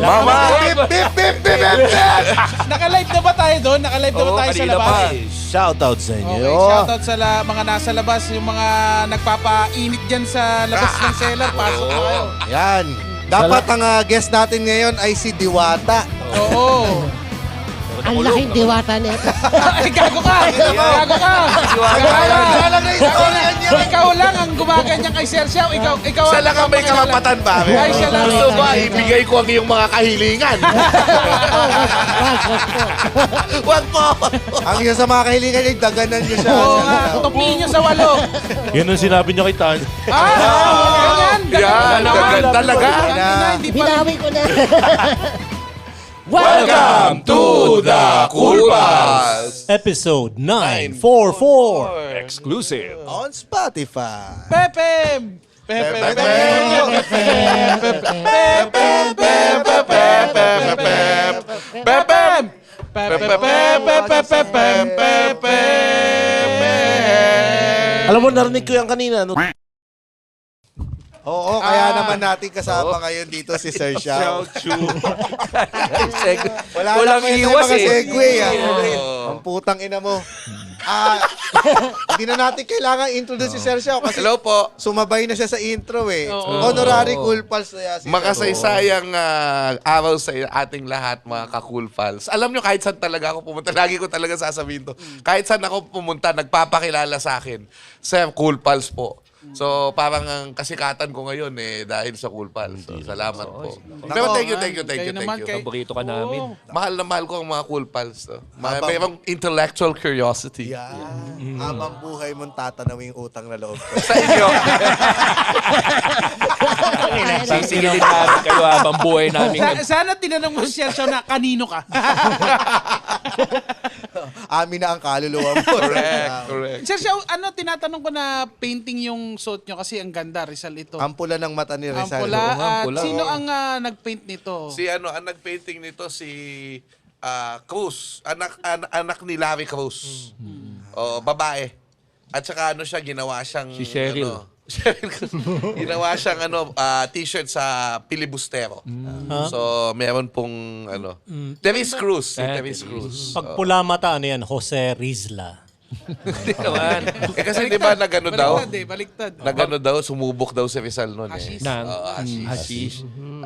Mama! Naka-live na ba tayo doon? Naka-live na ba tayo sa labas? Shoutout sa inyo. Okay, shoutout sa mga nasa labas, yung mga nagpapainit dyan sa labas ng cellar. Pasok na kayo. Yan. Dapat ang guest natin ngayon ay si Diwata. Oo. Ang laking diwata nito. Ay, gago ka! Gago ka! Ikaw lang ang gumaganyan kay Sir Xiao. Ikaw Siya lang ang may karapatan, pare. Ay, siya lang. Gusto ba, ibigay ko ang iyong mga kahilingan. Wag po. Ang isa sa mga kahilingan ay daganan niyo siya. Oo nga, tupiin nyo sa walo. Yun ang sinabi niyo kay Tan. Ganyan. Yan, dagan talaga. Hindi pa. Binawi ko na. Welcome to the Cool Pals. Episode 944. Exclusive. On Spotify. Pepem! Alam mo, narinig ko yan kanina. No? Oo, kaya naman natin kasama ngayon dito si Sir Xiao. Walang iwas mga eh. segue. Ang putang ina mo. Hindi na natin kailangan introduce si Sir Xiao kasi Hello po. sumabay na siya sa intro eh. Oo. Honorary Cool Pals na yan. Makasaysayang araw sa ating lahat, mga ka-Cool Pals. Alam nyo, kahit saan talaga ako pumunta, lagi ko talaga sasabihin to. Kahit saan ako pumunta, nagpapakilala sa akin, Sir, Cool Pals po. So, parang ang kasikatan ko ngayon dahil sa Cool Pals. So, salamat po. Pero thank you. Paborito ka namin. Mahal na mahal ko ang mga Cool Pals. Mayroong intellectual curiosity. Yan. Habang buhay mong tatanawin yung utang na loob ko. Sa inyo. Sisingilin namin kayo habang buhay namin. Sana tinanong mo si Sir Xiao na kanino ka. Amin na ang kaluluwa mo. Correct. Sir Xiao, tinatanong ko na painting yung suot nyo kasi ang ganda, Rizal ito. Ang pula ng mata ni Rizal. Ampula. At pula. sino ang nag-paint nito? Ang nag-painting nito si Cruz. Anak ni Larry Cruz. Babae. At saka siya, ginawa siyang... Si Cheryl. Cheryl Cruz. Ginawa siyang t-shirt sa Pilibustero. So, meron pong Teres Cruz. Si Teres Cruz. Pag pula mata, ano yan? Jose Rizla. Hindi naman. Kasi di ba nagano daw? Baliktad. Nagano daw, sumubok daw si Rizal noon Hashish. Nang hashish. hashish.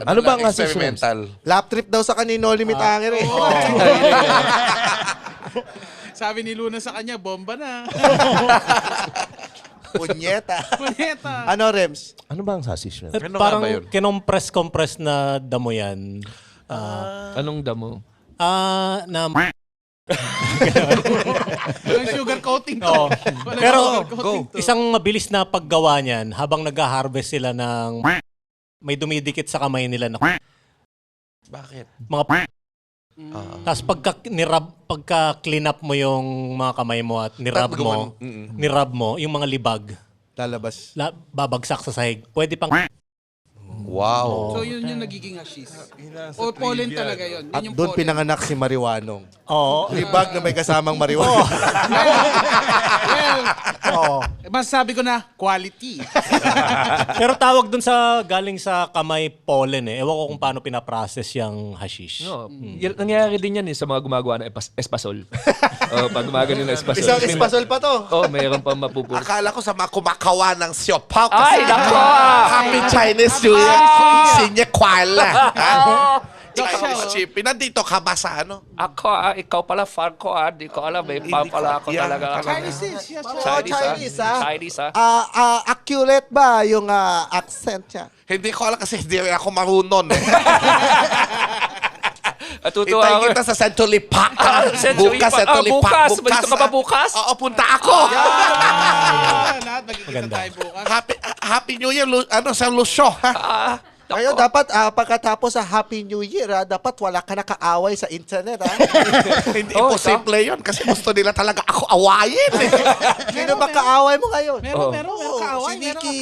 Ano ba ang hashish, experimental? Lap trip daw sa kanino limit anger eh. Sabi ni Luna sa kanya, bomba na. Punyeta. Puneta. Ano, Rems? Ano ba ang sasis? Ano Parang nga ba yun? kinompress-compress na damo yan. Anong damo? Na Walang sugar coating to. Oo. Walang Pero sugar coating to. isang mabilis na paggawa niyan habang nag-harvest sila ng may dumidikit sa kamay nila na Bakit? mga tapos pagka clean up mo yung mga kamay mo at nirab mo yung mga libag Lalabas. babagsak sa sahig. Pwede pang Wow. So yun yung nagiging hashish. O pollen talaga yun. At Yun yung doon pollen. pinanganak si Mariwanong. Oo. Libag na may kasamang mariwanong. Masasabi ko na, quality. Pero tawag dun sa galing sa kamay pollen eh. Ewan ko kung paano pinaprocess yung hashish. No, nangyayari din yan sa mga gumagawa ng espasol. Pag gumagawa ng espasol. Isang espasol pa to. Mayroon pa mapupulot. Akala ko sa mga kumakawa ng siopaw. Ay, nako! Happy Chinese New Year. Sinye kwala. Nandito ka ba sa Ako, ikaw pala fan ko Di ko alam. May fan pala ako Yeah. talaga. Chinese is. Yes, Chinese, ah. Chinese, ah. Accurate ba yung accent niya? Hindi ko alam kasi hindi rin ako marunong. Natutuwa Itay ako. kita sa Century Park. Century Bukas, Park. Century Park. Bukas. Dito ka ba bukas? Oo, punta ako. Lahat magkikita tayo bukas. Happy New Year, sa Lucio. Ngayon, dapat pagkatapos sa Happy New Year, dapat wala ka nakaaway sa internet. Hindi imposible yun kasi gusto nila talaga ako awayin. Sino ba kaaway mo ngayon? Meron kaaway. Si Nikki,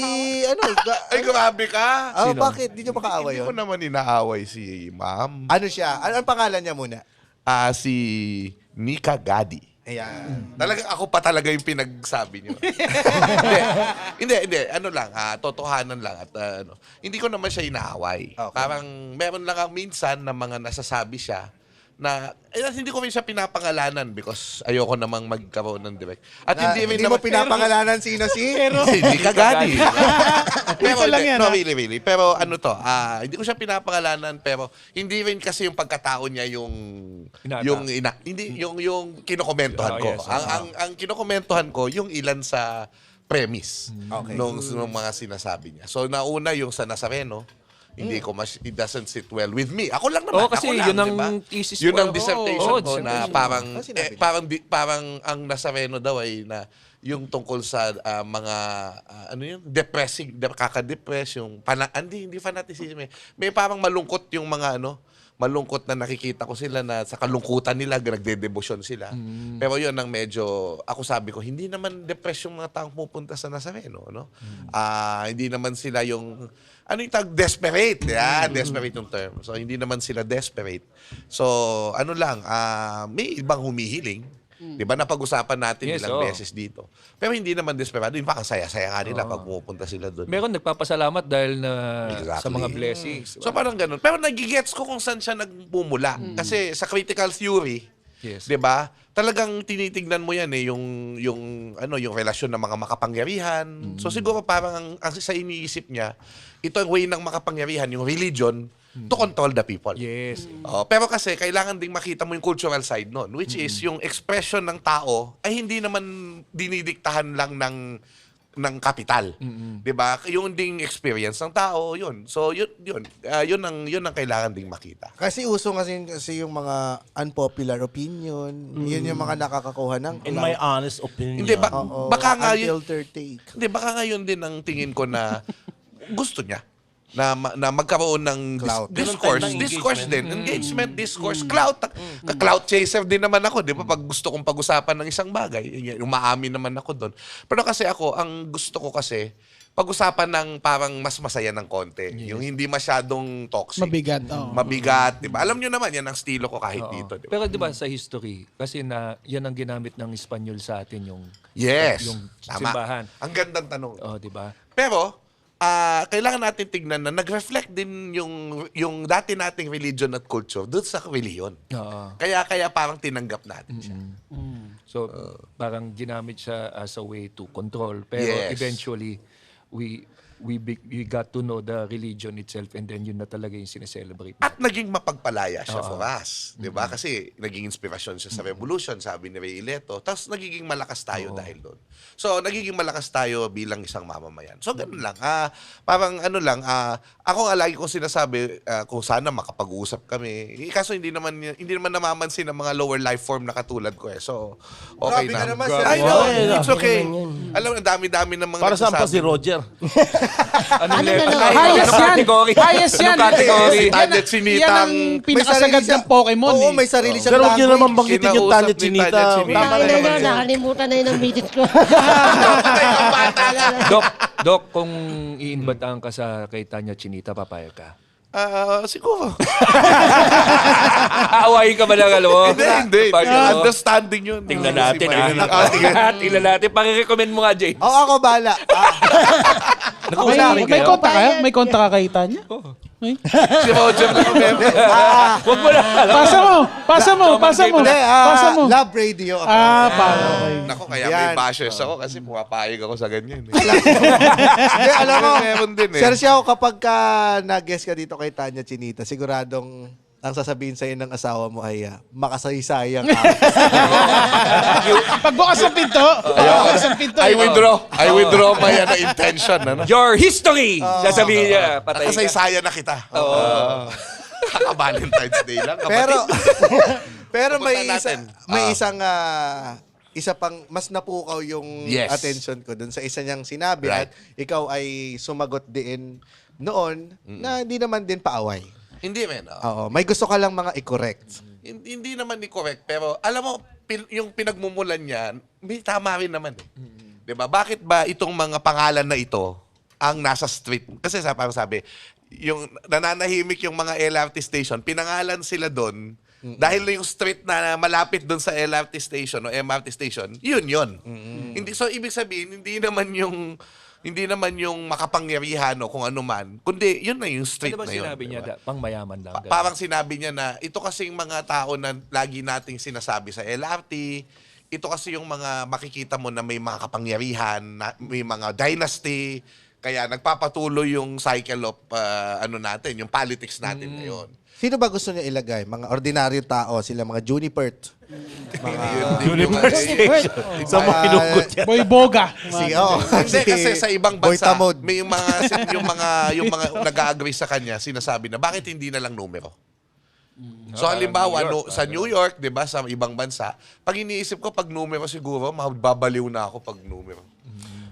ano? Ay, grabe ka. Bakit? Hindi nyo ba kaaway Hindi yun? ko naman inaaway si ma'am. Ano siya? Ano ang pangalan niya muna? Si Nika Gadi. Ayan. Talaga ako pa talaga yung pinagsabi niyo. hindi. Ano lang, totohanan lang. At hindi ko naman siya inaaway. Okay. Parang meron lang minsan na mga nasasabi siya na hindi ko rin siya pinapangalanan because ayoko namang magkaroon ng direct. At Hindi mo pinapangalanan sino si? hindi ka gani. Pero lang yan, no, really. Pero hindi ko siya pinapangalanan pero hindi rin kasi yung pagkatao niya yung yung kinokomentuhan ko. Yes. Ang kinokomentuhan ko yung ilan sa premise Okay. nung mga sinasabi niya. So nauna yung sa Nazareno, hindi ko it doesn't sit well with me. Ako lang naman. Kasi ako lang, yun ang diba? thesis Yun ko. ang dissertation ko na dissertation. parang ang Nazareno daw ay na yung tungkol sa mga kaka-depress, yung hindi fanaticism eh. May parang malungkot yung mga malungkot na nakikita ko sila na sa kalungkutan nila nagdedebosyon sila. Pero yun ang medyo ako sabi ko hindi naman depressed yung mga taong pupunta sa Nazareno, no? Hindi naman sila yung desperate. Yeah, desperate yung term. So, hindi naman sila desperate. So, may ibang humihiling. Di ba, napag-usapan natin ilang beses dito. Pero hindi naman desperado. Yung saya-saya nga nila pag pumupunta sila doon. Meron nagpapasalamat dahil sa mga Exactly. blessings. So, parang ganun. Pero nagigets ko kung saan siya nagpumula. Kasi sa critical theory, Yes. 'di ba? Talagang tinitingnan mo 'yan yung relasyon ng mga makapangyarihan. So siguro parang ang sa iniisip niya, ito ang way ng makapangyarihan, yung religion to control the people. Yes. Pero kasi kailangan ding makita mo yung cultural side noon, which is yung expression ng tao ay hindi naman dinidiktahan lang ng kapital. 'Di ba? Yung ding experience ng tao, 'yun. So yun ang kailangan ding makita. Kasi uso kasi yung mga unpopular opinion. Yun yung mga nakakakuha ng In my honest opinion. Hindi ba Oo, baka nga yun, unfiltered take. hindi baka nga yun din ang tingin ko na gusto niya na magkaroon ng Clout. discourse din. Engagement, discourse, clout. Clout chaser din naman ako, di ba? Pag gusto kong pag-usapan ng isang bagay, umaamin naman ako doon. Pero kasi ang gusto ko kasi, pag-usapan ng parang mas masaya ng konti. Yung hindi masyadong toxic. Mabigat. Mabigat, di ba? Alam nyo naman, yan ang estilo ko kahit dito, di ba? Pero di ba sa history, kasi yan ang ginamit ng Espanyol sa atin yung Yung simbahan. Ang gandang tanong. Di ba? Pero, kailangan natin tignan na nag-reflect din yung dati nating religion at culture doon sa reliyon. Oo. Kaya parang tinanggap natin siya. So, parang ginamit siya as a way to control. Pero Yes. eventually, we got to know the religion itself and then yun na talaga yung sineselebrate. At naging mapagpalaya siya for us. Di ba? Kasi naging inspirasyon siya sa revolution, sabi ni Ray Ileto. Tapos nagiging malakas tayo dahil doon. So, nagiging malakas tayo bilang isang mamamayan. So, ganun lang. Parang ako nga lagi kong sinasabi, kung sana makapag-uusap kami. Kaso hindi naman namamansin ng mga lower life form na katulad ko eh. So, okay Grabe na. ka naman, I Sir. know, Grabe it's okay. naman yun. Alam mo, ang dami-dami ng mga Para saan pa si nagsasabi. Roger? Anong level? Highest Anong yan! category? Highest yan! Anong category? Si Tanya Chinita Yan ang pinakasagad ng Pokemon. Oo, may sarili siyang Pero huwag niyo naman language. banggitin yung Kinausap Tanya ni Chinita. Tanya Chinita. Tama Ay, na naman na, yun. nakalimutan na yun ang minute ko. Doc, kung iimbatahan ka kay Tanya Chinita, papayag ka? Siguro. Aawayin ka ba ng alam mo? Hindi. Pag, Understanding yun. Tingnan natin, Tingnan natin. Pakirecommend mo nga, Jay. Oo, ako bala. May konta ka? May konta ka kay Tanya? May? Si Roger na kumember. Huwag mo na. Pasa mo. Hindi, Pasa mo. Love radio ako. Okay. Nako, kaya Yan. may bashers ako kasi pumapayag ako sa ganyan. Hindi, alam mo, Meron din eh. Sergio, kapag nag-guest ka dito kay Tanya Chinita, siguradong ang sasabihin sa'yo ng asawa mo ay makasaysayang ka. Pagbukas ng pinto. I withdraw my intention. Your history! Sasabihin niya, patay ka. Nakasaysayan na kita. Kaka-Valentine's Day lang. Pero may Pupunta isa, natin. may isang isa pang mas napukaw yung Yes. attention ko dun sa isa niyang sinabi Right. at ikaw ay sumagot din noon na hindi naman din paaway. Hindi, men. Oo, may gusto ka lang mga i-correct. Hindi naman ni correct. Pero alam mo, yung pinagmumulan niya, may tama rin naman eh. Diba? Bakit ba itong mga pangalan na ito ang nasa street? Kasi parang sabi, yung nananahimik yung mga LRT station, pinangalan sila doon Dahil yung street na malapit doon sa LRT station o MRT station, yun. Hindi, so ibig sabihin, hindi naman yung makapangyarihan o kung ano man, kundi yun na yung street Ano ba na yun. sinabi niya? diba? Pang mayaman lang. ganun. Parang sinabi niya na ito kasing mga tao na lagi nating sinasabi sa LRT, ito kasi yung mga makikita mo na may mga kapangyarihan, may mga dynasty, kaya nagpapatuloy yung cycle of natin, yung politics natin ngayon. Sino ba gusto niya ilagay? Mga ordinaryong tao, sila mga Junipert. Sa mga pinugot yan. Boy Boga. Hindi kasi sa ibang Boy bansa, Tamod. may yung mga nag-agree sa kanya, sinasabi na bakit hindi na lang numero? So halimbawa, sa New York, 'di ba, sa ibang bansa, pag iniisip ko pag numero siguro, mababaliw na ako pag numero.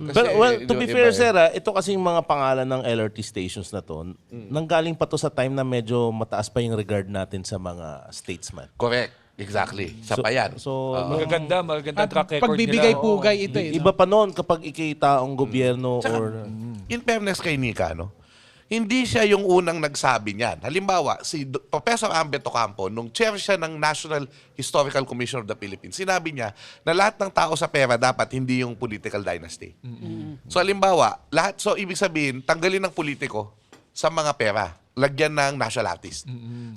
Kasi, But, well, to be yung fair, iba sir, ito kasing mga pangalan ng LRT stations na to, nanggaling pa to sa time na medyo mataas pa yung regard natin sa mga statesman. Correct. Exactly. Sa pa yan. So, Magaganda At track record pagbibigay nila. pugay ito eh. iba pa noon kapag ikitaong gobyerno or... In fairness kay Nika, no? Hindi siya yung unang nagsabi niyan. Halimbawa, si Professor Ambeto Campo, nung chair siya ng National Historical Commission of the Philippines, sinabi niya na lahat ng tao sa pera dapat hindi yung political dynasty. So halimbawa, so ibig sabihin, tanggalin ng politiko sa mga pera. Lagyan ng national artist.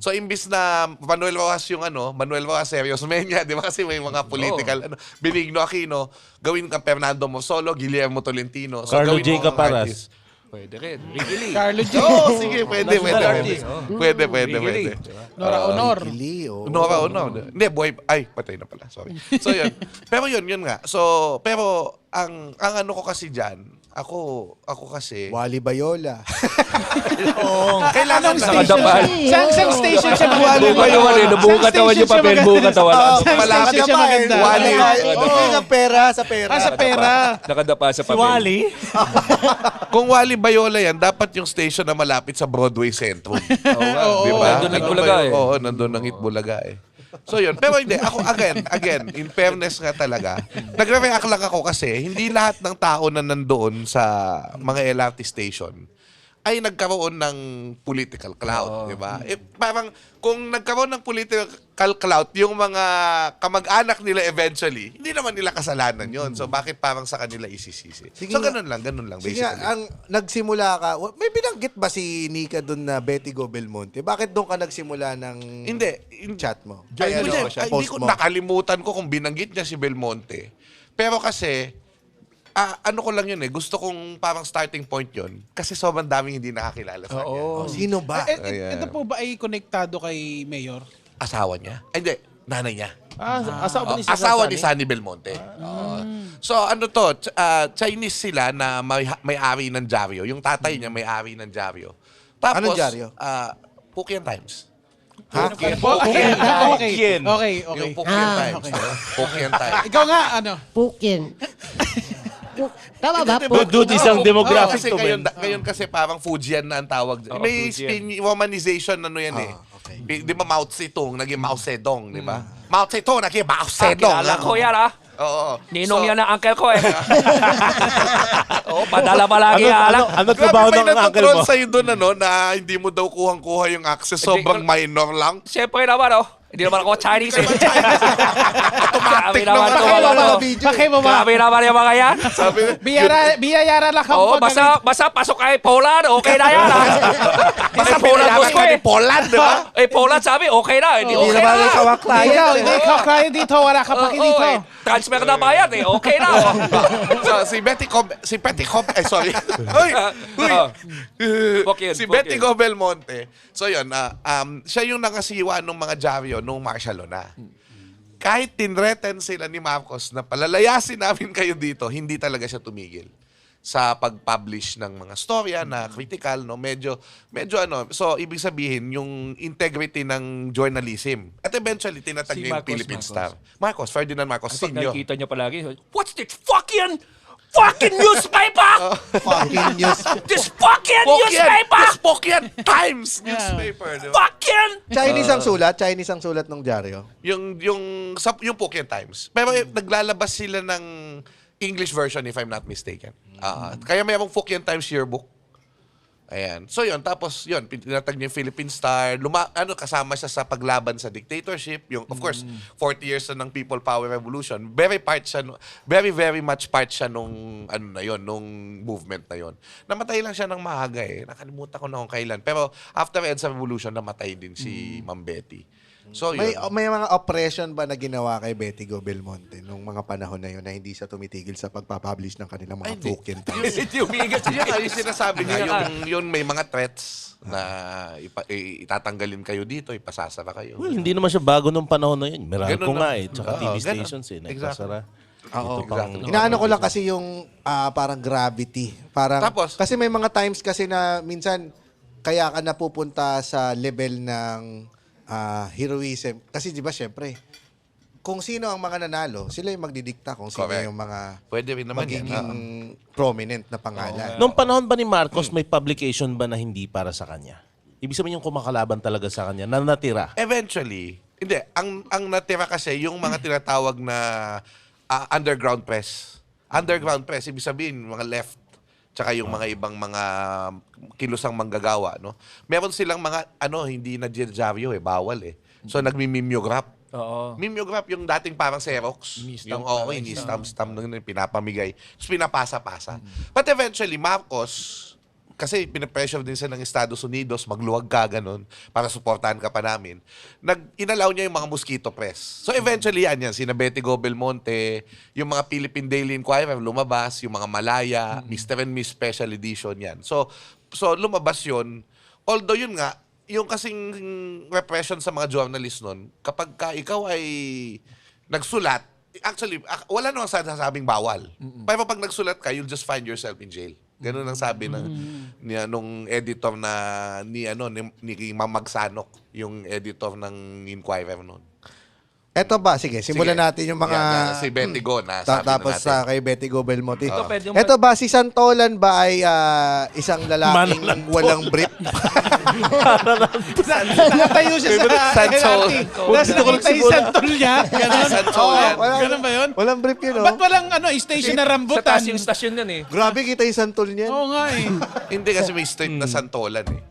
So imbis na Manuel Rojas yung Manuel Rojas Serios Menya, di ba kasi may mga political, Benigno Aquino, gawin kang Fernando Mosolo, Guillermo Tolentino. So, Carlo gawin J. mo ang Caparas. artist. Pwede rin. Ricky Lee. Carlo G. Sige, pwede. Pwede. Nora Honor. Gili, Nora Honor. Hindi, buhay. Ay, patay na pala. Sorry. So, yun. Pero yun nga. So, pero, ang ano ko kasi dyan, ako kasi, Wally Bayola. kailangan na. Nakadapan. Saan station siya Buong katawan eh. Buong katawan yung papel. Buong katawan. Malapit siya maganda. Wally. Sa pera, sa pera. sa pera. Nakadapa sa Si papel. Wally, Kung Wally Bayola yan, dapat yung station na malapit sa Broadway Centrum. Oo. Di ba? Nandun ang Ano Itbulaga ba yun? eh. Oo, nandun ang Itbulaga eh. So yun. Pero hindi, ako again, in fairness nga talaga, nagre-react lang ako kasi hindi lahat ng tao na nandoon sa mga LRT station ay nagkaroon ng political clout, di ba? Parang kung nagkaroon ng political clout yung mga kamag-anak nila eventually, hindi naman nila kasalanan yon. So bakit parang sa kanila isisisi? Sige So nga. ganun lang Sige basically. nga, nagsimula ka, may binanggit ba si Nika doon na Betty Go Belmonte? Bakit doon ka nagsimula ng Hindi. chat mo? Ay, hindi, Post hindi ko mo? nakalimutan ko kung binanggit niya si Belmonte. Pero kasi, ano ko lang yun Gusto kong parang starting point yun. Kasi sobrang daming hindi nakakilala sa kanya. Oh, sino ba? Ito po ba ay konektado kay Mayor? Asawa niya? Ay, hindi. Nanay niya. Asawa ni Asawa ni Sunny Belmonte. Oo. So ano to, Chinese sila na may-ari ng dyaryo. Yung tatay niya may-ari ng dyaryo. Tapos, Anong dyaryo? Pukien Times. Okay. Yung Pukien Times. okay. Pukien Times. Ikaw nga, ano? Pukin. Tama ba? Dude, isang demographic kasi to, ngayon, man. ngayon kasi parang Fujian na ang tawag. May Fujian. romanization yan okay. Di ba Mao Zedong, naging Mao Zedong, di ba? Mao Zedong, naging Mao Zedong. Kilala ko yan Oo. Ninong yan ang uncle ko eh. Oo, padala pa lagi Ano Grabe trabaho may ng uncle nagtutrol mo? sa'yo doon, na hindi mo daw kuhang-kuha yung access. Sobrang minor lang. Siyempre naman Hindi naman ako Chinese eh. Automatic Grabe naman. naman Pakailan to, mga video. Bakit mo ba? Grabe naman yung mga yan. Sabi, Biyayara lang ka. Oo, basta pasok kay Poland, okay na yan Basta Poland gusto ko eh. Poland, di ba? Poland sabi, okay na. Hindi Hindi okay naman na. ikaw ang client. Hindi ikaw client dito. Wala ka pa dito. Transfer na bayad eh. Okay na. So, si Betty Cobb, sorry. Uy! Si Betty Go Belmonte. So, yun, siya yung nangasiwa ng mga dyaryo nung martial law na. Kahit tinreten sila ni Marcos na palalayasin namin kayo dito, hindi talaga siya tumigil sa pag-publish ng mga storya na critical, no? Medyo so ibig sabihin yung integrity ng journalism. At eventually tinatag Si niya yung Marcos, Philippine Star. Ferdinand Marcos Pag Sr. nakikita niya palagi, what's this fucking newspaper? Fucking news. This fucking newspaper! This Pokyan Times newspaper, di ba? Fucking! Chinese ang sulat ng dyaryo. Yung Pokyan Times. Pero naglalabas sila ng English version if I'm not mistaken. Kaya mayroong Pokyan Times yearbook. Ayan. So yun, tapos yun, tinatag niya yung Philippine Star. Kasama siya sa paglaban sa dictatorship. Yung, of course, 40 years na ng People Power Revolution. Very much part siya nung, nung movement na yun. Namatay lang siya ng maaga eh. Nakalimutan ko na kung kailan. Pero after EDSA Revolution, namatay din si Ma'am Betty. So yun. May mga oppression ba na ginawa kay Betty Go Belmonte nung mga panahon na yun na hindi siya tumitigil sa pagpapublish ng kanilang mga book and Yung sinasabi niya, yung may mga threats na itatanggalin kayo dito, ipasasara kayo. Well, hindi naman siya bago nung panahon na yun. Meralco Ganun nga na. eh. Tsaka Oo, TV ganun. stations eh. Exactly. Nagpasara. Oo. Exactly. Inaano ko lang kasi yung parang gravity. Parang, Tapos? kasi may mga times kasi na minsan kaya ka napupunta sa level ng heroism. Kasi di ba syempre, kung sino ang mga nanalo, sila yung magdidikta kung sino Correct. yung mga Pwede rin naman yan. magiging prominent na pangalan. Nung panahon ba ni Marcos, may publication ba na hindi para sa kanya? Ibig sabihin yung kumakalaban talaga sa kanya, na natira. Eventually, hindi. Ang natira kasi, yung mga tinatawag na underground press. Underground press, ibig sabihin, mga left, tsaka yung mga ibang mga kilusang manggagawa, no? Meron silang mga, hindi na dyaryo bawal eh. So, nagmi-mimeograph. Oo. Mimeograph yung dating parang Xerox. Yung ini-stamp nung pinapamigay. Tapos pinapasa-pasa. But eventually, Marcos, kasi pinapressure din siya ng Estados Unidos, magluwag ka, ganun, para suportahan ka pa namin. Inalaw niya yung mga mosquito press. So eventually, yan, sina Betty Go Belmonte, yung mga Philippine Daily Inquirer, lumabas, yung mga Malaya, Mr. and Miss Special Edition, yan. So lumabas yun. Although yun nga, yung kasing repression sa mga journalist nun, kapag ka ikaw ay nagsulat, actually, wala namang sasabing bawal. Pero pag nagsulat ka, you'll just find yourself in jail. Ganun ang sabi nung editor ni Ma'am Magsanok, yung editor ng Inquirer noon. Eto ba? Sige, simulan natin yung mga... Yan, si Betty Go na sabi tapos na natin. kay Betty Go Belmonte. pwede yung- Eto ba, si Santolan ba ay isang lalaking walang brief? Natayo siya sa Santol. LRT. Tapos nakita yung santol niya. Ganun. Santol yan. Ganun ba yun? Walang brief yun, Ba't no? walang station na Sa rambutan? taas yung stasyon yan eh. Grabe, kita yung santol niyan. Oo nga eh. Hindi kasi may straight na santolan eh.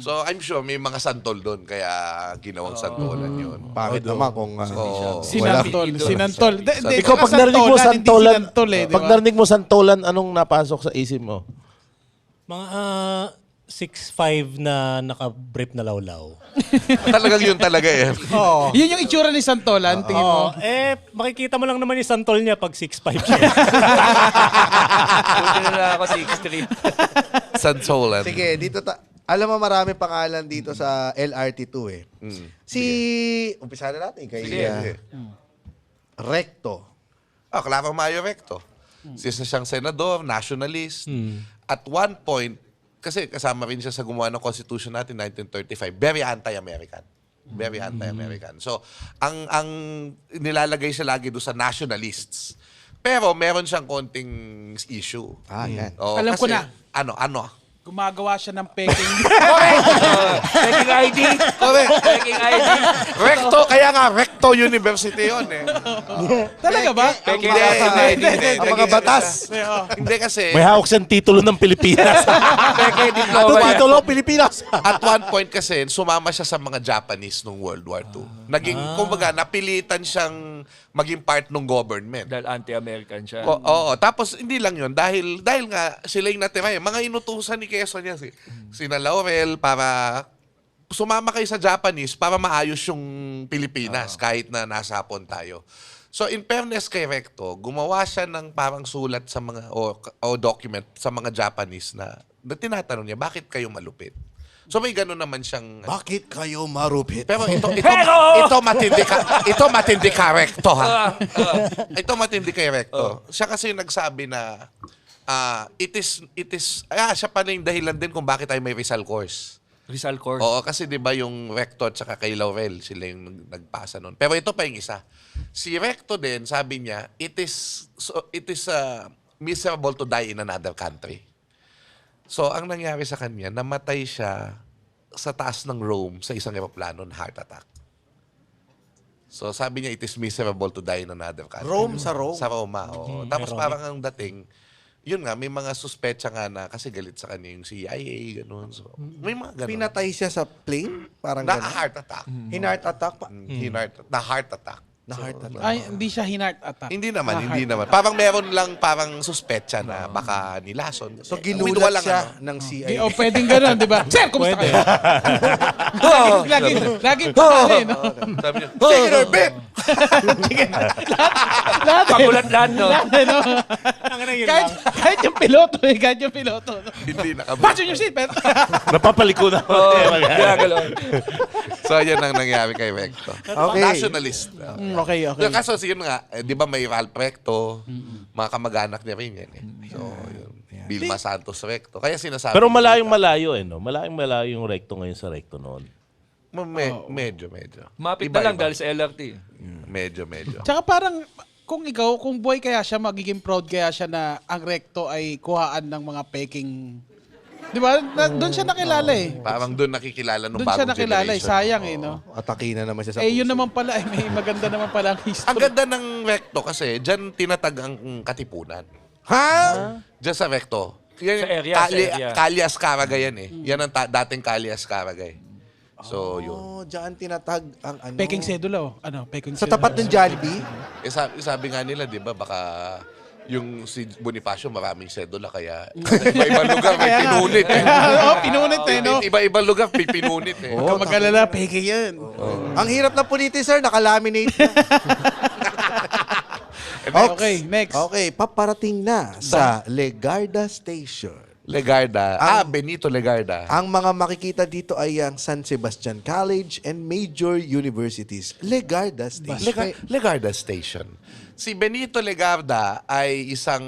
So I'm sure may mga santol doon, kaya ginawang santolan yun. Pangit naman kung... Sinantol. Sinantol. Ikaw, pag narinig mo santolan, Hindi pag narinig mo santolan, anong napasok sa isip mo? Mga 6'5" na naka-brief na lawlaw. Talagang yun talaga eh. Oo. Yun yung itsura ni Santolan, tingin mo. Makikita mo lang naman yung santol niya pag 6'5" siya. Buti na lang ako 6'3". Santolan. Sige, dito alam mo marami pangalan dito sa LRT2 eh. Umpisa na natin kay Sige. Recto. Claro Mayo Recto. Isa siyang senador, nationalist. At one point, kasi kasama rin siya sa gumawa ng Constitution natin 1935, very anti-American. Very anti-American. So, ang nilalagay siya lagi doon sa nationalists. Pero meron siyang konting issue. Yan. Alam ko na. Ano? Gumagawa siya ng peking. Peking ID. Correct. Peking ID. Recto, kaya nga, Recto University yun eh. Talaga ba? Peking Hindi. Ang mga batas. Hindi kasi, May hawak siyang titulo ng Pilipinas. Peking diploma. Titulo Pilipinas. at one point kasi, sumama siya sa mga Japanese nung World War II. Kumbaga, napilitan siyang maging part ng government. Dahil anti-American siya. Oo. Tapos, hindi lang yun. Dahil nga, sila yung natira. Mga inutusan ni Quezon niya, sina Laurel, para sumama kayo sa Japanese para maayos yung Pilipinas kahit na nasa Hapon tayo. So, in fairness kay Recto, gumawa siya ng parang sulat sa mga, o document sa mga Japanese na tinatanong niya, bakit kayo malupit? So, may gano'n naman siyang... Bakit kayo marupit? Pero ito matindi ka, Recto, ha? Ito matindi kay Recto. Siya kasi yung nagsabi na siya pa na yung dahilan din kung bakit tayo may Rizal course. Rizal Court. Oo, kasi 'di ba yung Recto at saka kay Laurel, sila yung nagpasa noon. Pero ito pa yung isa. Si Recto din, sabi niya, it is miserable to die in another country. So, ang nangyari sa kanya, namatay siya sa taas ng Rome sa isang eroplano na heart attack. So, sabi niya, it is miserable to die in another country. Rome sa Rome? Sa Roma, oo. Tapos parang ang dating, yun nga, may mga suspecha nga na kasi galit sa kanya yung CIA, gano'n. So, may mga gano'n. Pinatay siya sa plane? Parang gano'n? Na-heart attack. Heart attack? Na-heart attack. Na-heart attack. Ay, hindi siya hinart attack. Hindi naman. Parang meron lang parang suspecha na baka nilason. So, Withdraw ginulat lang, siya ano. ng Di, CIA. o pwedeng gano'n, di ba? Sir, kumusta kayo? Laging pakali, no? Sabi niya, take it or bit! Lahat, Pagulat lahat, no? lahat, no? Kahit yung piloto, kahit yung piloto. No? Hindi nakabit. Fasten your seatbelt. Napapaliko na. Gagalaw. So, yan ang nangyari kay Recto. Okay. Nationalist. Okay. Yung kaso, yun nga, di ba may Ralph Recto, mga kamag-anak niya rin yan. So, yun. Vilma Santos Recto. Kaya sinasabi. Pero malayong-malayo no? Malayong-malayo yung recto ngayon sa recto noon. Medyo. Mapit Iba, na lang iba. dahil sa LRT. Medyo. Tsaka parang, kung boy kaya siya, magiging proud kaya siya na ang recto ay kuhaan ng mga peking. Di ba? Doon siya nakilala eh. Parang doon nakikilala nung Doon siya bagong nakilala eh. generation. Sayang eh, no? Atake na naman siya sa Eh, yun puso. naman pala, eh, may maganda naman pala ang history. Ang ganda ng Recto kasi, dyan tinatag ang Katipunan. Ha? Diyan sa Recto. Yan, Sa area, sa area. Kalyas Caragay yan eh. Yan ang dating Kalyas Caragay. So, yun. Oh, dyan tinatag ang ano. Peking sedula, oh. Ano? Peking Sa sedula. tapat ng Jollibee? Sabi nga nila, di ba, baka yung si Bonifacio maraming sedula kaya iba-ibang lugar may pinunit eh. Oo, pinunit eh, no? Iba-ibang lugar may pinunit eh. Huwag kang mag-alala, peking yan. Ang hirap na punitin, sir. Nakalaminate na. Okay, next. Okay, paparating na sa Legarda Station. Legarda. Benito Legarda. Ang mga makikita dito ay ang San Sebastian College and major universities. Legarda Station. Legarda Station. Si Benito Legarda ay isang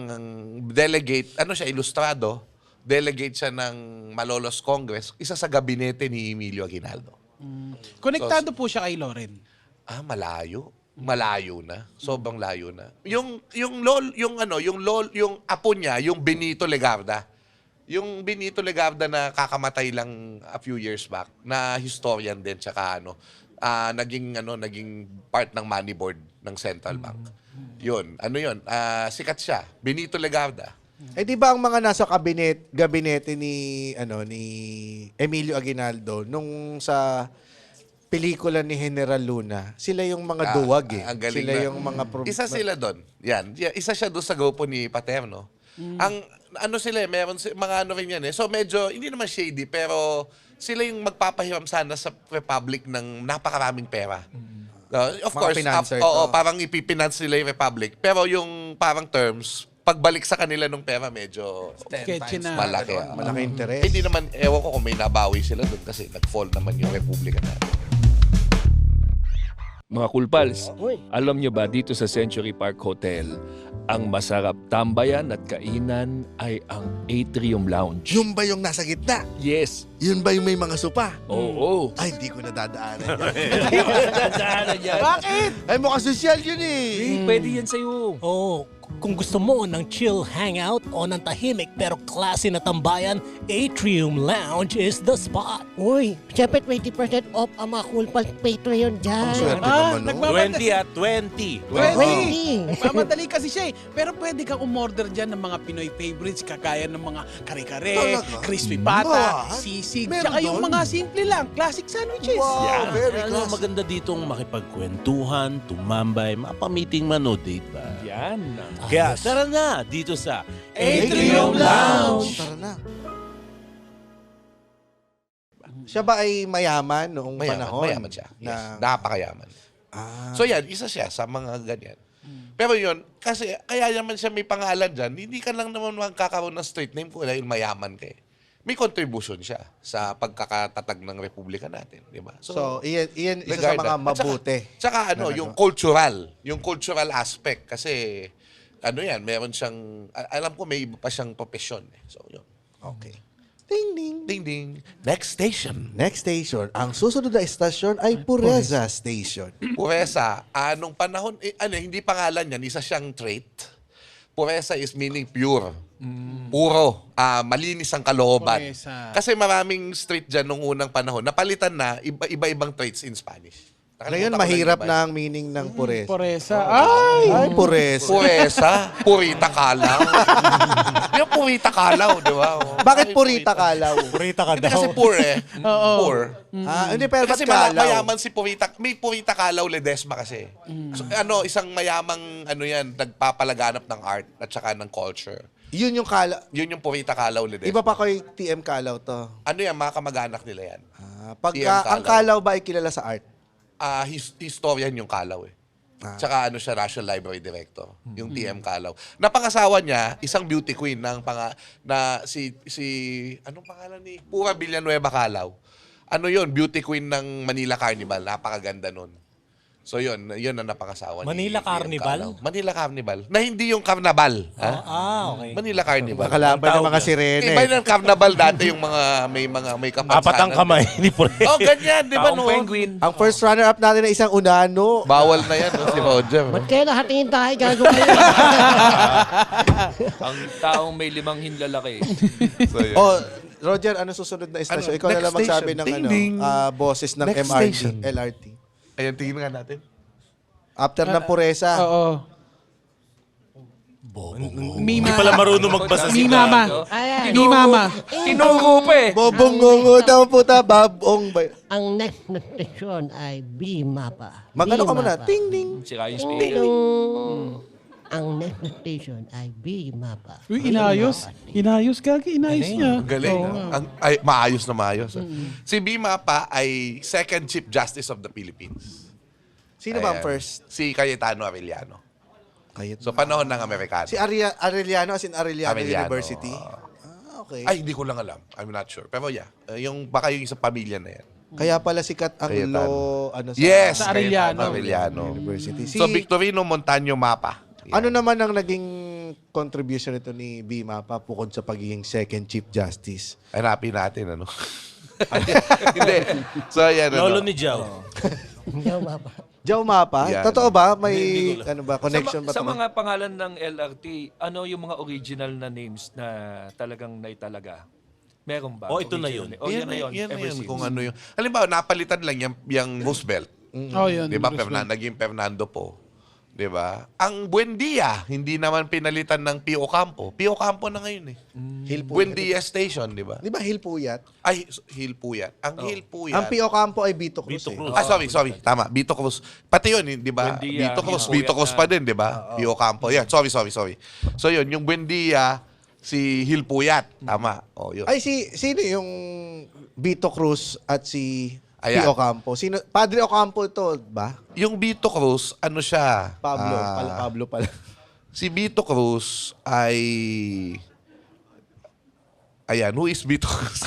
delegate, ilustrado, delegate siya ng Malolos Congress, isa sa gabinete ni Emilio Aguinaldo. Konektado po siya kay Loren. Malayo. Malayo na. Sobrang layo na. Yung apo niya, yung Benito Legarda. Yung Benito Legarda na kakamatay lang a few years back, na historian din, tsaka naging part ng money board ng Central Bank. Yun. Sikat siya. Benito Legarda. Eh di ba ang mga nasa gabinete ni Emilio Aguinaldo nung sa pelikula ni General Luna, sila yung mga duwag eh. Ang galing Sila na. yung mga Isa sila doon. Yan. Isa siya doon sa grupo ni Paterno. Ang meron mga rin yan eh. So medyo, hindi naman shady, pero sila yung magpapahiram sana sa Republic ng napakaraming pera. Of Mga course, financer oo, to. parang ipipinance nila yung Republic. Pero yung parang terms, pagbalik sa kanila ng pera, medyo Sketchy na. malaki. malaki interest. Hindi naman, ewan ko kung may nabawi sila doon kasi nag-fall naman yung Republika natin. Mga Kulpals, alam nyo ba dito sa Century Park Hotel, ang masarap tambayan at kainan ay ang Atrium Lounge. Yun ba yung nasa gitna? Yes. Yun ba yung may mga sopa? Oo. Ay, hindi ko nadadaanan yan. Bakit? Ay, mukhang sosyal yun eh. Pwede yan sa'yo. Oh, kung gusto mo ng chill hangout o ng tahimik pero klase na tambayan, Atrium Lounge is the spot. Uy, syempre 20% off ang mga Cool Pals Patreon dyan. Swerte naman, no? nagmamadali. 20. 20. Mamadali kasi siya eh. Pero pwede kang umorder dyan ng mga Pinoy favorites, kagaya ng mga kare-kare, Talaga? crispy pata, What? sisig, Meron tsaka yung doon? mga simple lang, classic sandwiches. Wow, very Ano, classy. maganda ditong makipagkwentuhan, tumambay, mapamiting man o date ba? Yan. Kaya tara na dito sa Atrium Lounge. Tara na. Siya ba ay mayaman noong panahon? Mayaman siya. Yes. Na, Napakayaman. So yan, isa siya sa mga ganyan. Pero yun, kasi kaya naman siya may pangalan dyan, hindi ka lang naman magkakaroon ng street name kung dahil mayaman ka eh. May contribution siya sa pagkakatatag ng Republika natin, di ba? so, iyan isa sa mga mabuti. Tsaka yung cultural aspect kasi meron siyang, alam ko may iba pa siyang profesyon eh. So yun. Okay. Ding, ding. Ding ding. Next station. Next station. Ang susunod na estasyon ay Pureza Station. Pureza, anong panahon, hindi pangalan yan, isa siyang trait. Pureza is meaning pure. Puro. Malinis ang kalooban. Pureza. Kasi maraming street dyan nung unang panahon, napalitan na iba-ibang traits in Spanish. Ngayon, Nakalimutan ko mahirap lang na ang meaning ng puresa. Poresa. Ay! Ay, puresa. Puresa, purita kalaw. Yung purita kalaw, di ba? Oh. Bakit purita kalaw? Purita ka Hindi daw. kasi poor eh. Poor. Hindi, pero ba't Kasi kalaw? mayaman si Purita. May Purita Kalaw Ledesma kasi. So, isang mayamang yan, nagpapalaganap ng art at saka ng culture. Yun yung kalaw. Yun yung Purita Kalaw Ledesma. Iba pa kay TM Kalaw to. Ano yan, mga kamag-anak nila yan. Pagka TM ang Kalaw ba ay kilala sa art? Historian yung Kalaw eh. Tsaka siya, National Library Director. Yung TM Kalaw. Napangasawa niya, isang beauty queen na si anong pangalan ni? Pura Villanueva Kalaw. Ano yun? Beauty queen ng Manila Carnival. Napakaganda nun. So yun ang napakasawa Manila ni TM Carnival? Kalaw. Manila Carnival. Na hindi yung Carnaval. Ha? Okay. Manila Carnival. Nakalaban ng mga sirene. Iba yung Carnaval dati yung may kapansanan. Apat ang kamay ni Puresa. Oh, ganyan, di ba Taong noon? penguin. Ang first runner-up natin na isang unano. Bawal na yan, no, si Roger. Ba't kaya nakatingin tayo? Gago kayo. Ang taong may 5 hinlalaki. So, yun. Oh, Roger, ano susunod na istasyon? Ikaw na Next lang magsabi station. ng Ding, ding. boses ng Next MRT, station. LRT. Ayan, tingin nga natin. After ng puresa. Oo. Mi Hindi pala marunong magbasa Mi si mama. Ayan. Mi mama. Tinuro pa eh. Bobongongo daw puta, babong. Ang next na station ay B-Mapa. Magano ka muna? B-Mapa. Ting, ding. Sira yung Ting, speaker. ding. Ang next na station ay B-Mapa. Uy, inayos. Inayos, Gagi. Inayos niya. Ang galing. Maayos na maayos. Si Bima pa ay second Chief Justice of the Philippines. Sino ba ang Ayan. first? Si Cayetano Arellano. Kayet. So, panahon ng Amerikano. Si Arellano, as in Arellano Arellano. University. Okay. Ay, hindi ko lang alam. I'm not sure. Pero yeah, baka yung isang pamilya na yan. Kaya pala sikat ang Cayetano. ano sa Yes! Sa Arellano. Arellano. University. So, Victorino Montaño Mapa. Ano naman ang naging contribution nito ni Bima pa bukod sa pagiging second Chief Justice? Hanapin natin, ano? Hindi. So, yan, Lolo ano. ni Jao. B-Mapa. Joe Mapa? Yan. Totoo ba? May ano ba connection ba Sa ito? mga pangalan ng LRT, ano yung mga original na names na talagang naitalaga? Meron ba? Oh, ito na Original? yun. Oh, yan na yun. Yan na Ever yun. since. Kung ano yung... Halimbawa, napalitan lang yung Roosevelt. Oh, yun. Di ba? Roosevelt. Naging Fernando po. Di ba? Ang Buendia, hindi naman pinalitan ng Pio Campo. Pio Campo na ngayon eh. Hill Puyat. Buendia Station, di ba? Di ba Hill Puyat? Ay, Hill Puyat. Ang Hill Puyat. Ang Pio Campo ay Vito Cruz. Vito eh. Cruz. Sorry. Tama. Vito Cruz. Pati yun, di ba? Buendia, Vito Cruz. Hill Vito Cruz Puyat pa din, di ba? Pio Campo. Yan. Sorry. So yun, yung Buendia, si Hill Puyat. Tama. Oh, yun. Ay, sino yung Vito Cruz at si Ayan. Pio Campo? Sino? Padre Ocampo ito ba? Yung Vito Cruz, ano siya? Pablo. Ah, Pablo pala. Si Vito Cruz ay... Ayan, who is Vito Cruz?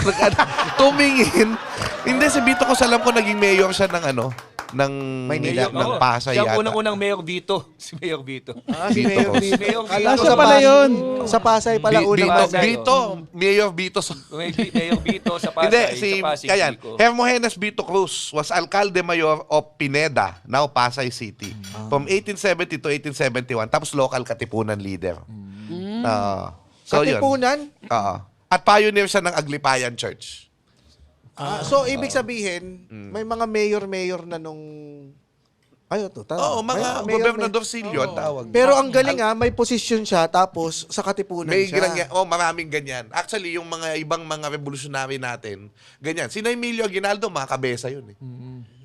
Tumingin. Hindi, si Vito Cruz, alam ko, naging mayor siya ng ng Maynila. ng Oo. Pasay Siya ang yata. unang-unang mayor dito. Si Mayor Vito. Si Vito Mayor Cruz. Vito. Mayor Kala Ah, ko siya sa pala Pasay. yun. Sa Pasay pala unang Vito, Pasay. Vito, Mayor Vito. Mayor Vito sa Pasay. Hindi, sa si, Pasig kayan, Pico. Hermogenes Vito Cruz was alcalde mayor of Pineda, now Pasay City, from 1870 to 1871, tapos local Katipunan leader. So yun. Katipunan? Oo. At pioneer siya ng Aglipayan Church. So, ibig sabihin, may mga mayor-mayor na nung... Ay, ito. Oo, mga gobernadorcillo ang tawag. Pero ang galing may posisyon siya, tapos sa Katipunan May siya. maraming ganyan. Actually, yung mga ibang mga revolutionary natin, ganyan. Si Emilio Aguinaldo, mga kabesa yun eh.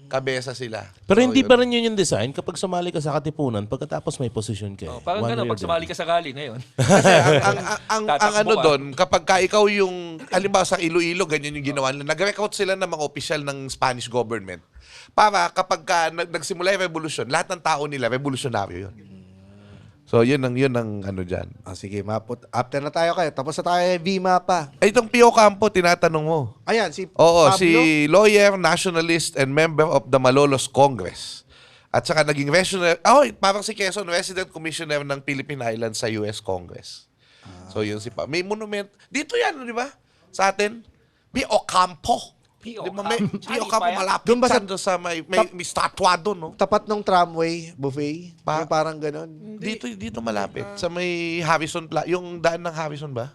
Kabesa sila. Pero So, hindi yun. pa rin yun yung design kapag sumali ka sa Katipunan pagkatapos may posisyon ka. Oh, parang One gano'n, way or pag the sumali ka sa rally ngayon. Kasi ang Tatakbo ano ka. doon, kapag ka ikaw yung, halimbawa sa Iloilo, ganyan yung ginawa nila. Nag-recruit sila ng mga opisyal ng Spanish government. Para kapag ka nagsimula yung revolution, lahat ng tao nila, revolutionaryo yun. So, yun ang ano dyan. Sige, after na tayo kayo. Tapos na tayo kay Bima pa. Ay, itong Pio Campo, tinatanong mo. Ayan, si Oo, Pablo. si lawyer, nationalist, and member of the Malolos Congress. At saka naging parang si Quezon, resident commissioner ng Philippine Islands sa US Congress. So yun si May monument. Dito yan, di ba? Sa atin. Pio Campo. Pio Di ba, may Campo. Pio Campo malapit Doon ba sa- doon sa may statwa doon, no? Tapat ng tramway, buffet. Yung parang ganon. Dito malapit. Sa may Harrison yung daan ng Harrison ba?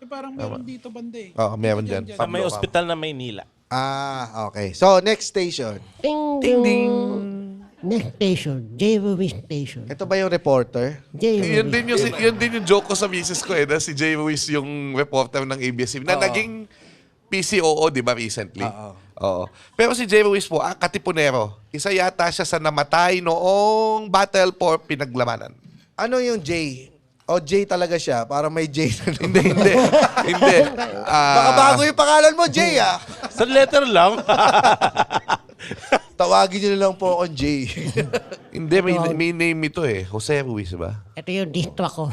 Eh, parang meron dito banda eh. Oo, meron dyan. Sa may ospital na Maynila. Okay. So, next station. Ding, ding. Next station, J. Ruiz Station. Ito ba yung reporter? J. Yun Ruiz. din yung joke ko sa misis ko na si Jay Ruiz yung reporter ng ABS-CBN na naging PCOO, di ba, recently? Oo. Pero si Jay Ruiz po, Katipunero, isa yata siya sa namatay noong Battle for Pinaglamanan. Ano yung J? O J talaga siya? Para may J na Hindi. Hindi. Baka bago yung pangalan mo, J ah. Sa letter lang. Tawagin niyo na lang po akong J. Hindi, may name ito Jose Ruiz ba? Ito yung distro ko.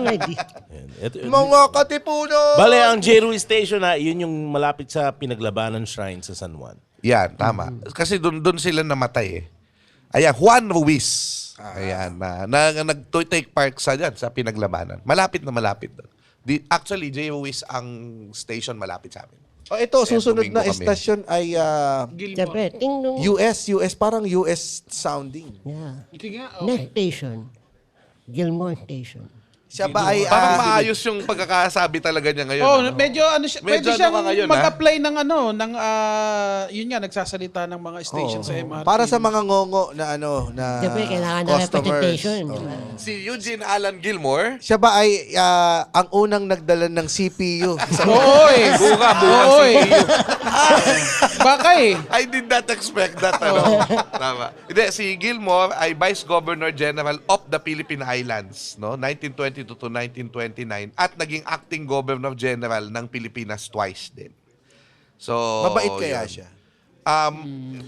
May distro. Mga katipuno! Bale, ang J. Ruiz Station yun yung malapit sa Pinaglabanan Shrine sa San Juan. Yan, tama. Kasi doon sila namatay Ayan, Juan Ruiz. Ayan, na nag-take part sa Pinaglabanan. Malapit na malapit. Actually, J. Ruiz ang station malapit sa amin. Oh, ito, Kaya susunod tumingo na kami. estasyon ay Siyempre, tingnan. US, parang US sounding. Yeah. Sige nga, Next station, Gilmore Station. Siya ba ay... Parang maayos yung pagkakasabi talaga niya ngayon. Oh, ano? medyo ano siya, Medyo pwede ano siyang ka ngayon, mag-apply ng yun nga, nagsasalita ng mga station sa MRT. Para sa mga ngongo na Siyempre, kailangan ng representation. di ba? Si Eugene Alan Gilmore. Siya ba ay ang unang nagdala ng CPU? Oo eh. Oo eh. Baka eh. I did not expect that. Tama. Hindi, si Gilmore ay Vice Governor General of the Philippine Islands, no? 1922 to 1929 at naging acting Governor General ng Pilipinas twice din. So, Mabait kaya yun. siya?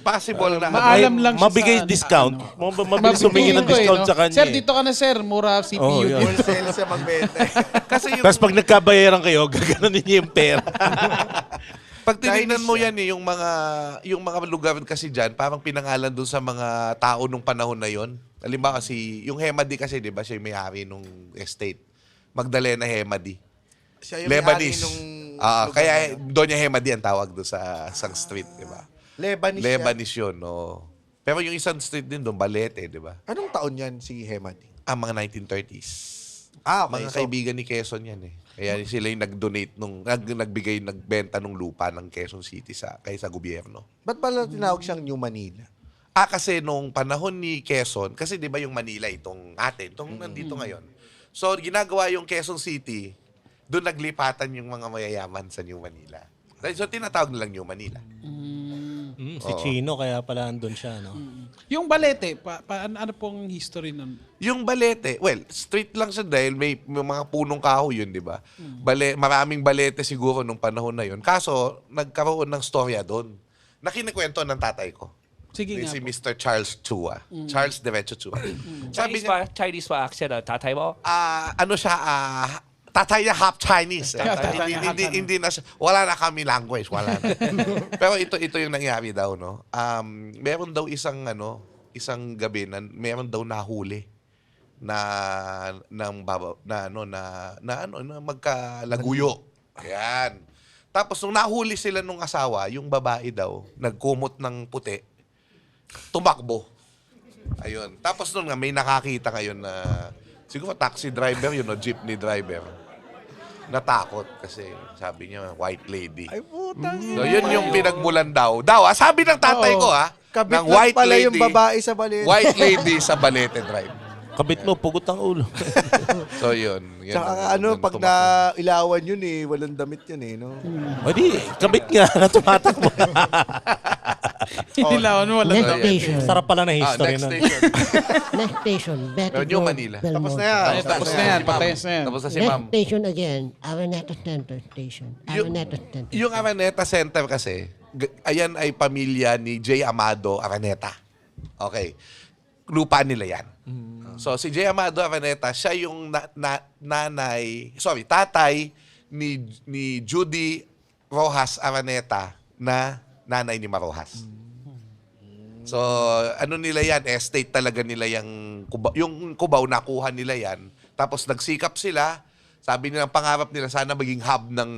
Possible na. Maalam lang siya Mabigay sa, discount. Mabilis Mabigay humingi ng ko discount no? sa kanya. Sir, dito ka na sir. Mura CPU. Oh, yeah. dito. Wholesale sa magbenta. Kasi yung, Tapos pag nagkabayaran kayo, gaganon niyo yung pera. pag tinignan mo yan yung mga lugar kasi dyan, parang pinangalan dun sa mga tao nung panahon na yon. Halimbawa kasi, yung Hemadi kasi, di ba, siya yung may-ari nung estate. Magdalena Hemadi. Siya yung Lebanese. may-ari nung lugar Kaya na yun. Doña Hemadi ang tawag doon sa isang street, di ba? Lebanese siya. Lebanese yun, no. Pero yung isang street din doon, Balete, di ba? Anong taon yan si Hemadi? Mga 1930s. Okay, Mga kaibigan ni Quezon yan Kaya sila yung nag-donate nagbenta ng lupa ng Quezon City sa gobyerno. Ba't pala tinawag siyang New Manila? Kasi nung panahon ni Quezon, kasi di ba yung Manila itong atin, itong nandito ngayon. So, ginagawa yung Quezon City, doon naglipatan yung mga mayayaman sa New Manila. So, tinatawag nilang New Manila. Si Chino, kaya pala andun siya, no? Yung Balete, ano pong history nun? Yung Balete, well, street lang siya dahil may mga punong kahoy yun, di ba? Maraming Balete siguro nung panahon na yun. Kaso, nagkaroon ng storya doon. Na kinikwento ng tatay ko. Sige nga Si po. Mr. Charles Chua. Charles Derecho Chua. Sabi Chinese niya, Chinese pa accent tatay mo? ano siya, tatay niya half Chinese. Tatay niya half Hindi na siya, wala na kami language, wala na. Pero ito yung nangyari daw, no? Meron daw isang gabi na meron daw nahuli na magkalaguyo. Ayan. Tapos nung nahuli sila nung asawa, yung babae daw, nagkumot ng puti, tumakbo. Ayun. Tapos nung nga, may nakakita ngayon na, siguro taxi driver yun o jeepney driver. Natakot kasi sabi niya, white lady. Ay, putang So yun yung pinagmulan daw. Sabi ng tatay ko Kabit ng lang white pala lady, yung babae sa Balete. white lady sa Balete Drive. Kabit mo, pugot ang ulo. So yun. Yan Tsaka ang- pag nailawan yun walang damit yun no? O di, kabit nga na tumatakbo. Hinilawan mo wala Next daw. station. Sarap pala na history next nun. station. Next station, Betty Pero New Manila. Tapos na yan. Tapos na yan, Si Ma'am. patayos na yan. Tapos na si Next ma'am. station again, Araneta Center Station. Araneta Center. Yung Araneta Center kasi, ayan ay pamilya ni J. Amado Araneta. Okay. Lupa nila yan. So, si J. Amado Araneta, siya yung tatay ni Judy Rojas Araneta na nanay ni Marojas. So, ano nila yan, estate talaga nila yung Cubao, nakuha nila yan. Tapos nagsikap sila, sabi nila, ang pangarap nila, sana maging hub ng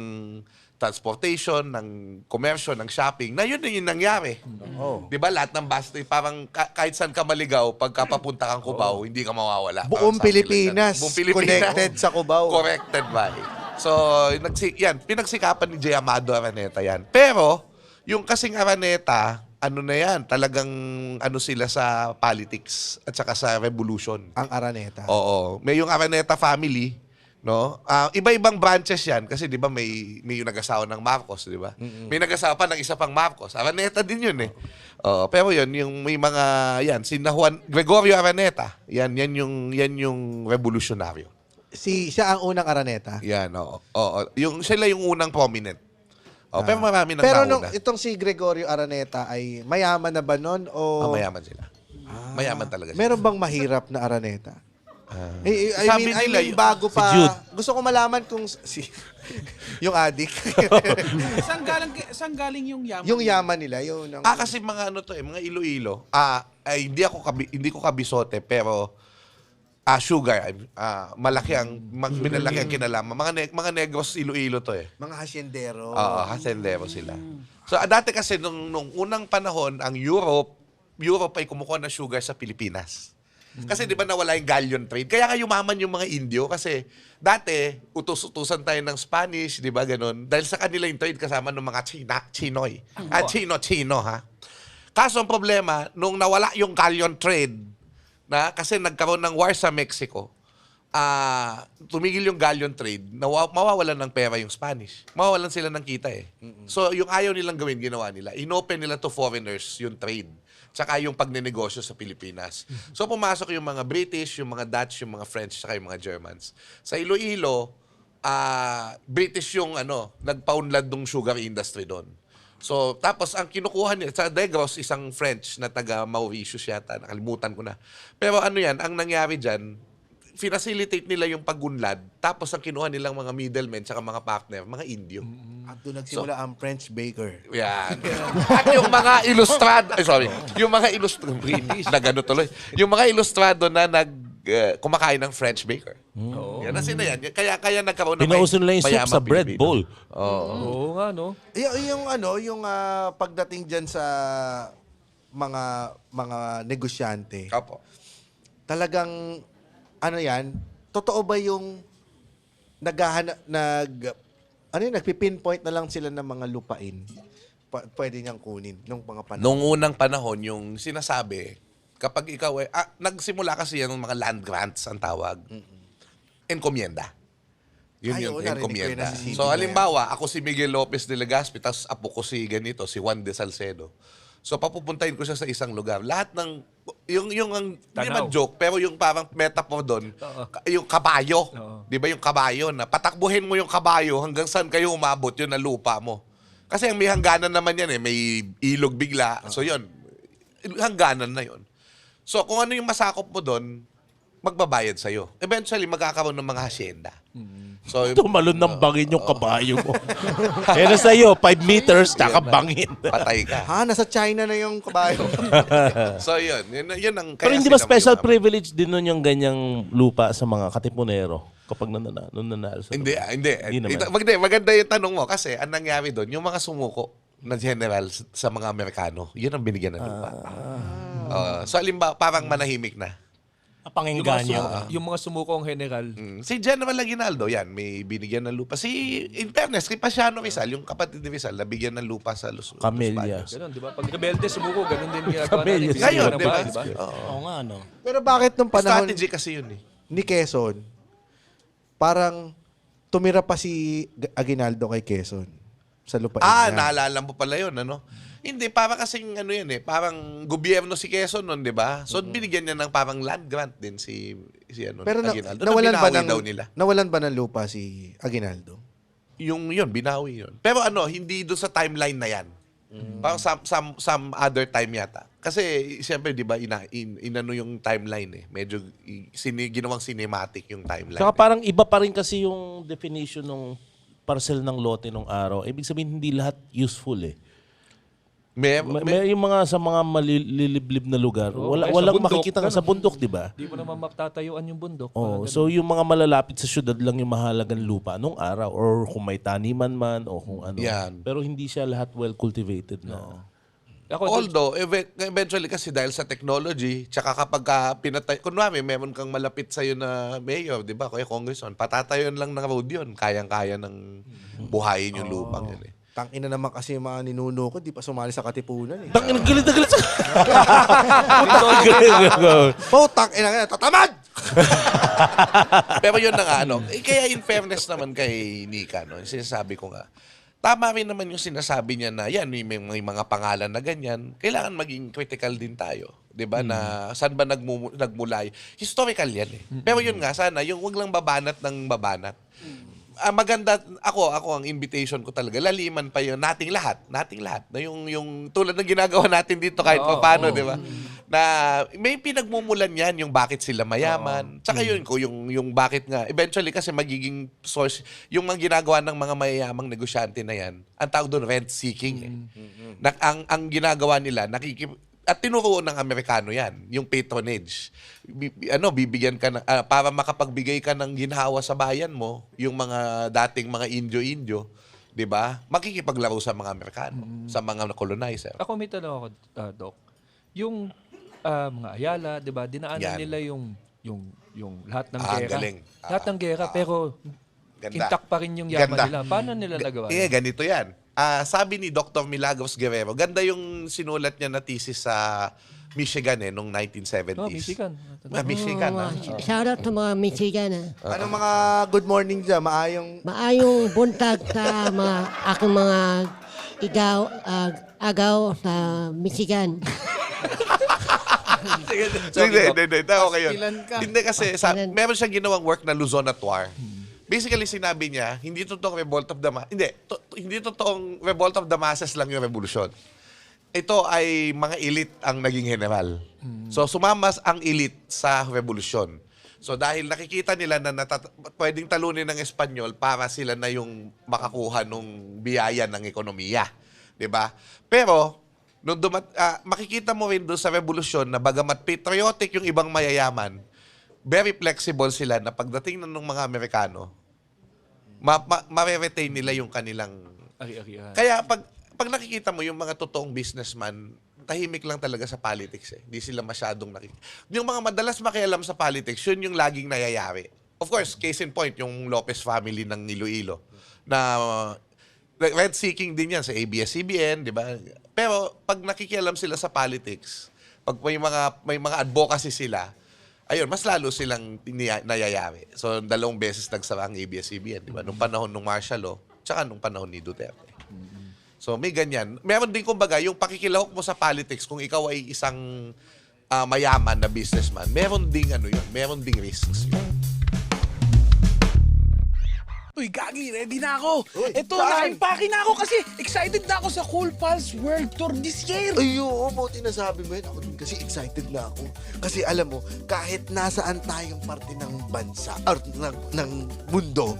transportation, ng komersyo, ng shopping, na yun yung nangyari. Di ba, lahat ng bus, parang kahit saan ka maligaw, pagka papunta kang Cubao, hindi ka mawawala. Buong Parang sabi nila Pilipinas, dyan. Buong Pilipinas. connected sa Cubao. Corrected by. So, pinagsikapan ni J. Amado Araneta yan. Pero, yung kasing Araneta, ano na yan, talagang ano sila sa politics at saka sa revolution. Ang Araneta. Oo. May yung Araneta family, no? Iba-ibang branches yan kasi 'di ba may yung nag-asawa ng Marcos, 'di ba? May nag-asawa pa ng isa pang Marcos. Araneta din 'yun eh. Oo, pero 'yun yung may mga yan si Juan Gregorio Araneta. Yan yung revolusyonaryo. Siya ang unang Araneta. Yan, oo. Oo, yung sila yung unang prominent. Pero marami nang Pero nauna. itong si Gregorio Araneta ay mayaman na ba nun o Mayaman sila. Mayaman talaga sila. meron bang mahirap na Araneta? I Sabi mean, nila, bago pa. Jude. Gusto ko malaman kung yung adik. Saan galing yung yaman? yung yaman nila, yung Kasi mga ano to mga Iloilo. Ay, hindi ko kabisote pero sugar. Malaki ang minalaki ang kinalaman. Mga negros Iloilo to eh. mga hasyendero. Oo, hasendero sila. So dati kasi nung unang panahon ang Europe ay kumukuha ng sugar sa Pilipinas. Kasi di ba nawala yung galleon trade? Kaya nga yumaman yung mga Indio kasi dati utos-utusan tayo ng Spanish, di ba ganon? Dahil sa kanila yung trade kasama ng mga Chinoy. Chino ha. Kaso ang problema, nung nawala yung galleon trade, kasi nagkaroon ng war sa Mexico, tumigil yung galleon trade, mawawalan ng pera yung Spanish. Mawawalan sila ng kita eh. So yung ayaw nilang gawin, ginawa nila. Inopen nila to foreigners yung trade. Tsaka yung pagnenegosyo sa Pilipinas. So pumasok yung mga British, yung mga Dutch, yung mga French, tsaka yung mga Germans. Sa Iloilo, British yung nagpaunlad ng sugar industry doon. So, tapos ang kinukuha niya, sa Negros, isang French na taga Mauritius yata, nakalimutan ko na. Pero ano yan, ang nangyari dyan, finacilitate nila yung pagunlad, tapos ang kinuha nilang mga middlemen tsaka mga partner, mga Indio. At doon nagsimula ang French baker. Yan. At yung mga ilustrado, yung mga ilustrado, na gano'n tuloy, yung mga ilustrado na kumakain ng French baker. Yan, kasi na yan. Kaya nagkaroon ng Pinauso nila yung soup mayamang sa bread Pilipino. bowl. Oo nga, no? Yung pagdating diyan sa mga negosyante, Opo. talagang totoo ba yung nagpi-pinpoint na lang sila ng mga lupain pwede niyang kunin nung mga panahon? Nung unang panahon, yung sinasabi, kapag ikaw nagsimula kasi yan ng mga land grants ang tawag. Encomienda. Yun Ay, yung oo, narinig ko yun encomienda. na si So, Cindy halimbawa, ako si Miguel Lopez de Legazpi, tapos apo ko si si Juan de Salcedo. So, papupuntahin ko siya sa isang lugar. Lahat ng, hindi naman joke, pero yung parang metaphor doon, yung kabayo. Di ba yung kabayo na patakbuhin mo yung kabayo hanggang saan kayo umabot, yun na lupa mo. Kasi ang may hangganan naman yan may ilog bigla. So, yun, hangganan na yun. So, kung ano yung masakop mo doon, magbabayad sa'yo. Eventually, magkakaroon ng mga hacienda. So, Tumalon ng bangin yung kabayo mo. Pero sa'yo, 5 meters, tsaka bangin. patay ka. Nasa China na yung kabayo. So, yun ang... Pero kaya hindi ba sila special mayuman. privilege din nun yung ganyang lupa sa mga katipunero kapag nananalo sa Hindi, lupa? hindi. naman. Maganda yung tanong mo kasi ang nangyari doon, yung mga sumuko na general sa mga Amerikano, yun ang binigyan ng lupa. So, alimbawa, parang manahimik na. Pangengganyo. Yung mga sumukong general. Si General Aguinaldo, yan, may binigyan ng lupa. In fairness, kay Pasiano Rizal, yung kapatid ni Rizal, nabigyan ng lupa sa Los Camellia. Baños. Ganun, di ba? Pag rebelde, sumuko, ganun din ginagawa Camellia. natin. Ngayon, Binigyan ng di ba? bahay, di ba? Oo nga, no? Pero bakit nung panahon Strategy kasi yun eh. ni Quezon, parang tumira pa si Aguinaldo kay Quezon sa lupain niya? Naalala mo pala yun, ano? Hindi, parang kasing parang gobyerno si Quezon nun, di ba? So, binigyan niya ng parang land grant din si Pero Aguinaldo. nawalan ba ng lupa si Aguinaldo? Yun, binawi yun. Pero hindi doon sa timeline na yan. Parang some other time yata. Kasi, siyempre, di ba, inano yung timeline eh. Medyo ginawang cinematic yung timeline. Saka parang iba pa rin kasi yung definition ng parcel ng lote nung araw. Ibig sabihin, hindi lahat useful eh. May yung mga sa mga maliliblib na lugar, walang bundok, makikita ganun. sa bundok, di ba? Di mo naman matatayuan yung bundok. So yung mga malalapit sa syudad lang yung mahalagang lupa nung araw or kung may taniman man o kung ano. Yan. Pero hindi siya lahat well cultivated na. Although, eventually kasi dahil sa technology, tsaka kapag pinatay, kunwari, meron kang malapit sa'yo na mayor, di ba, kaya congressman, patatayon lang ng road yun. Kayang-kaya ng buhayin yung lupang yun eh. Tangina naman kasi yung mga ninuno ko, di pa sumali sa katipunan eh. Tangin, galit na galit sa... Galit. Tangina nga, tatamad! Pero yun na nga, kaya in fairness naman kay Nika, yung sinasabi ko nga, tama rin naman yung sinasabi niya na yan, may mga pangalan na ganyan, kailangan maging critical din tayo. 'Di ba na saan ba nagmula? Historical yan eh. Pero yun nga, sana yung wag lang babanat ng babanat. Maganda, ako ang invitation ko talaga, laliman pa yun, nating lahat, na yung tulad ng ginagawa natin dito kahit paano, di ba? Na may pinagmumulan yan, yung bakit sila mayaman, tsaka yun ko, yung bakit nga, eventually kasi magiging source, yung mga ginagawa ng mga mayayamang negosyante na yan, ang tawag doon, rent seeking eh. Ang ginagawa nila, at tinuruan ng Amerikano yan, yung patronage. Bibigyan ka para makapagbigay ka ng ginhawa sa bayan mo, yung mga dating mga Indio-Indio, di ba? Makikipaglaro sa mga Amerikano, sa mga colonizer. Ako may tanong ako, Doc. Yung mga Ayala, di ba, dinaanan nila yung lahat ng gera. Galing. Lahat ng gera, pero Ganda. intact pa rin yung yaman Ganda. nila. Paano nila nagawa? Ganito yan. Sabi ni Dr. Milagros Guerrero, ganda yung sinulat niya na thesis sa Michigan noong 1970s. Michigan. Michigan. Shout out to mga Michigan. Anong mga good morning dyan? Maayong buntag sa mga aking mga agaw sa Michigan. Hindi. Okay yun. Pastilan ka. Hindi kasi, meron siyang ginawang work na Luzon at War. Basically, sinabi niya, hindi totoong revolt of the hindi totoong revolt of the masses lang yung revolusyon. Ito ay mga elite ang naging general. So, sumamas ang elite sa revolusyon. So, dahil nakikita nila na pwedeng talunin ng Espanyol para sila na yung makakuha ng biyaya ng ekonomiya. 'Di ba? Pero, nung makikita mo rin doon sa revolusyon na bagamat patriotic yung ibang mayayaman, very flexible sila na pagdating ng mga Amerikano, ma-retain nila yung kanilang... Ari-arihan. Kaya pag nakikita mo yung mga totoong businessman, tahimik lang talaga sa politics eh. Hindi sila masyadong Yung mga madalas makialam sa politics, yun yung laging nayayari. Of course, case in point, yung Lopez family ng Iloilo. Na rent-seeking din yan sa ABS-CBN, di ba? Pero pag nakikialam sila sa politics, pag may mga advocacy sila, ayun, mas lalo silang nayayari. So, 2 beses nagsara ang ABS-CBN, di ba? Nung panahon ng martial law, tsaka nung panahon ni Duterte. So, may ganyan. Meron din, kumbaga, yung pakikilahok mo sa politics, kung ikaw ay isang mayaman na businessman, meron ding meron ding risks yun. Uy, Gagi, ready na ako. Ito, naka-impake na ako kasi excited na ako sa Cool Pals World Tour this year. Ay, oo, buti nasabi mo yun. Ako din kasi excited na ako. Kasi alam mo, kahit nasaan tayong parte ng bansa, or ng mundo,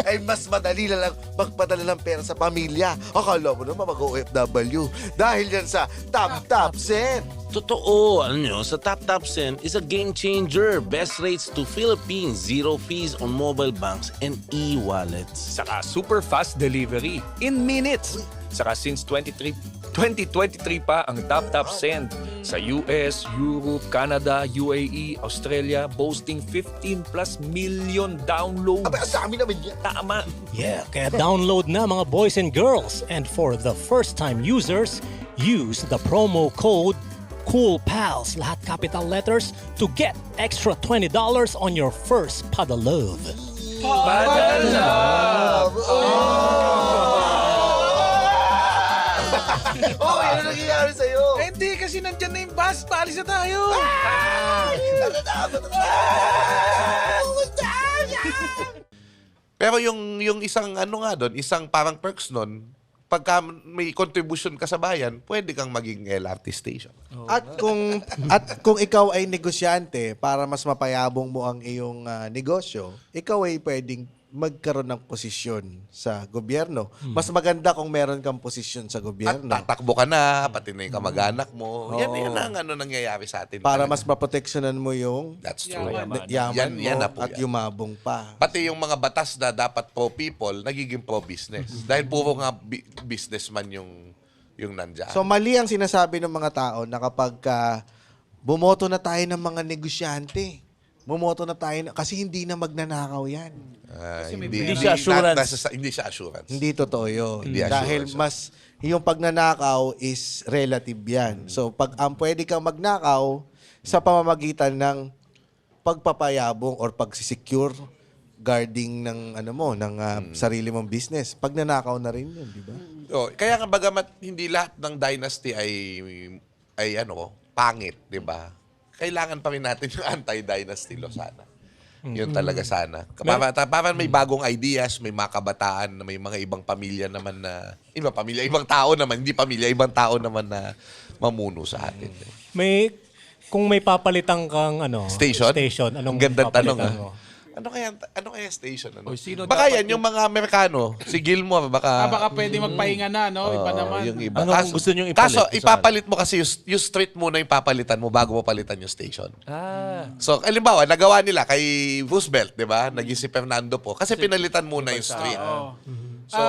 ay mas madali na lang magpadala ng pera sa pamilya. Akala mo naman mag-OFW. Dahil yan sa Tap Send. Totoo, sa Tap Send is a game changer. Best rates to Philippines, zero fees on mobile banks and e-wallets. Saka super fast delivery in minutes. Saka since 2023 pa ang Tap Send sa US, Europe, Canada, UAE, Australia, boasting 15 plus million downloads. Aba, sa amin naman yan. Tama. Yeah, kaya download na mga boys and girls. And for the first-time users, use the promo code COOLPALS, lahat capital letters, to get extra $20 on your first Padalove. Oh, yan ang nangyayari sa'yo. Hindi, kasi nandyan na yung bus. Paalis na tayo. Pero yung isang isang parang perks nun, pagka may contribution ka sa bayan, pwede kang maging LRT station. At kung ikaw ay negosyante para mas mapayabong mo ang iyong negosyo, ikaw ay pwedeng magkaroon ng posisyon sa gobyerno. Mas maganda kung meron kang posisyon sa At gobyerno tatakbo ka na, pati na yung kamag-anak mo. Yan ang nangyayari sa atin. para talaga. mas maproteksyonan mo yung That's true. yaman Yan na mo po at yan. yumabong pa. Pati yung mga batas na dapat pro-people, nagiging pro-business. Dahil puro nga businessman yung nandyan. So mali ang sinasabi ng mga tao na kapag bumoto na tayo ng mga negosyante, Mumoto na tayo kasi hindi na magnanakaw yan. Hindi siya assurance. Hindi siya assurance. Hindi totoo yun. Hindi Dahil assurance. yung pagnanakaw is relative yan. So, pag pwede kang magnakaw sa pamamagitan ng pagpapayabong or pagsisecure guarding ng sarili mong business. Pagnanakaw na rin yun, di ba? Kaya nga bagamat hindi lahat ng dynasty ay pangit, di ba? Kailangan pa rin natin yung anti-dynasty law sana. Yun talaga sana. Para may bagong ideas, may mga kabataan, may mga ibang pamilya naman na, ibang tao naman, hindi pamilya, ibang tao naman na mamuno sa atin. Kung may papalitan kang Station? anong Ang gandang tanong, papalitan ah. mo? Ano kaya station? Sino Baka dapat yan, yung mga Amerikano, si Gilmore, baka... Baka pwede magpahinga na, no? Iba naman. Yung iba. Ano kung gusto niyong ipalit? Kaso, ipapalit mo kasi yung street muna yung papalitan mo bago mo palitan yung station. So, alimbawa, nagawa nila kay Roosevelt, di ba? Naging si Fernando po. Kasi pinalitan muna yung street. So,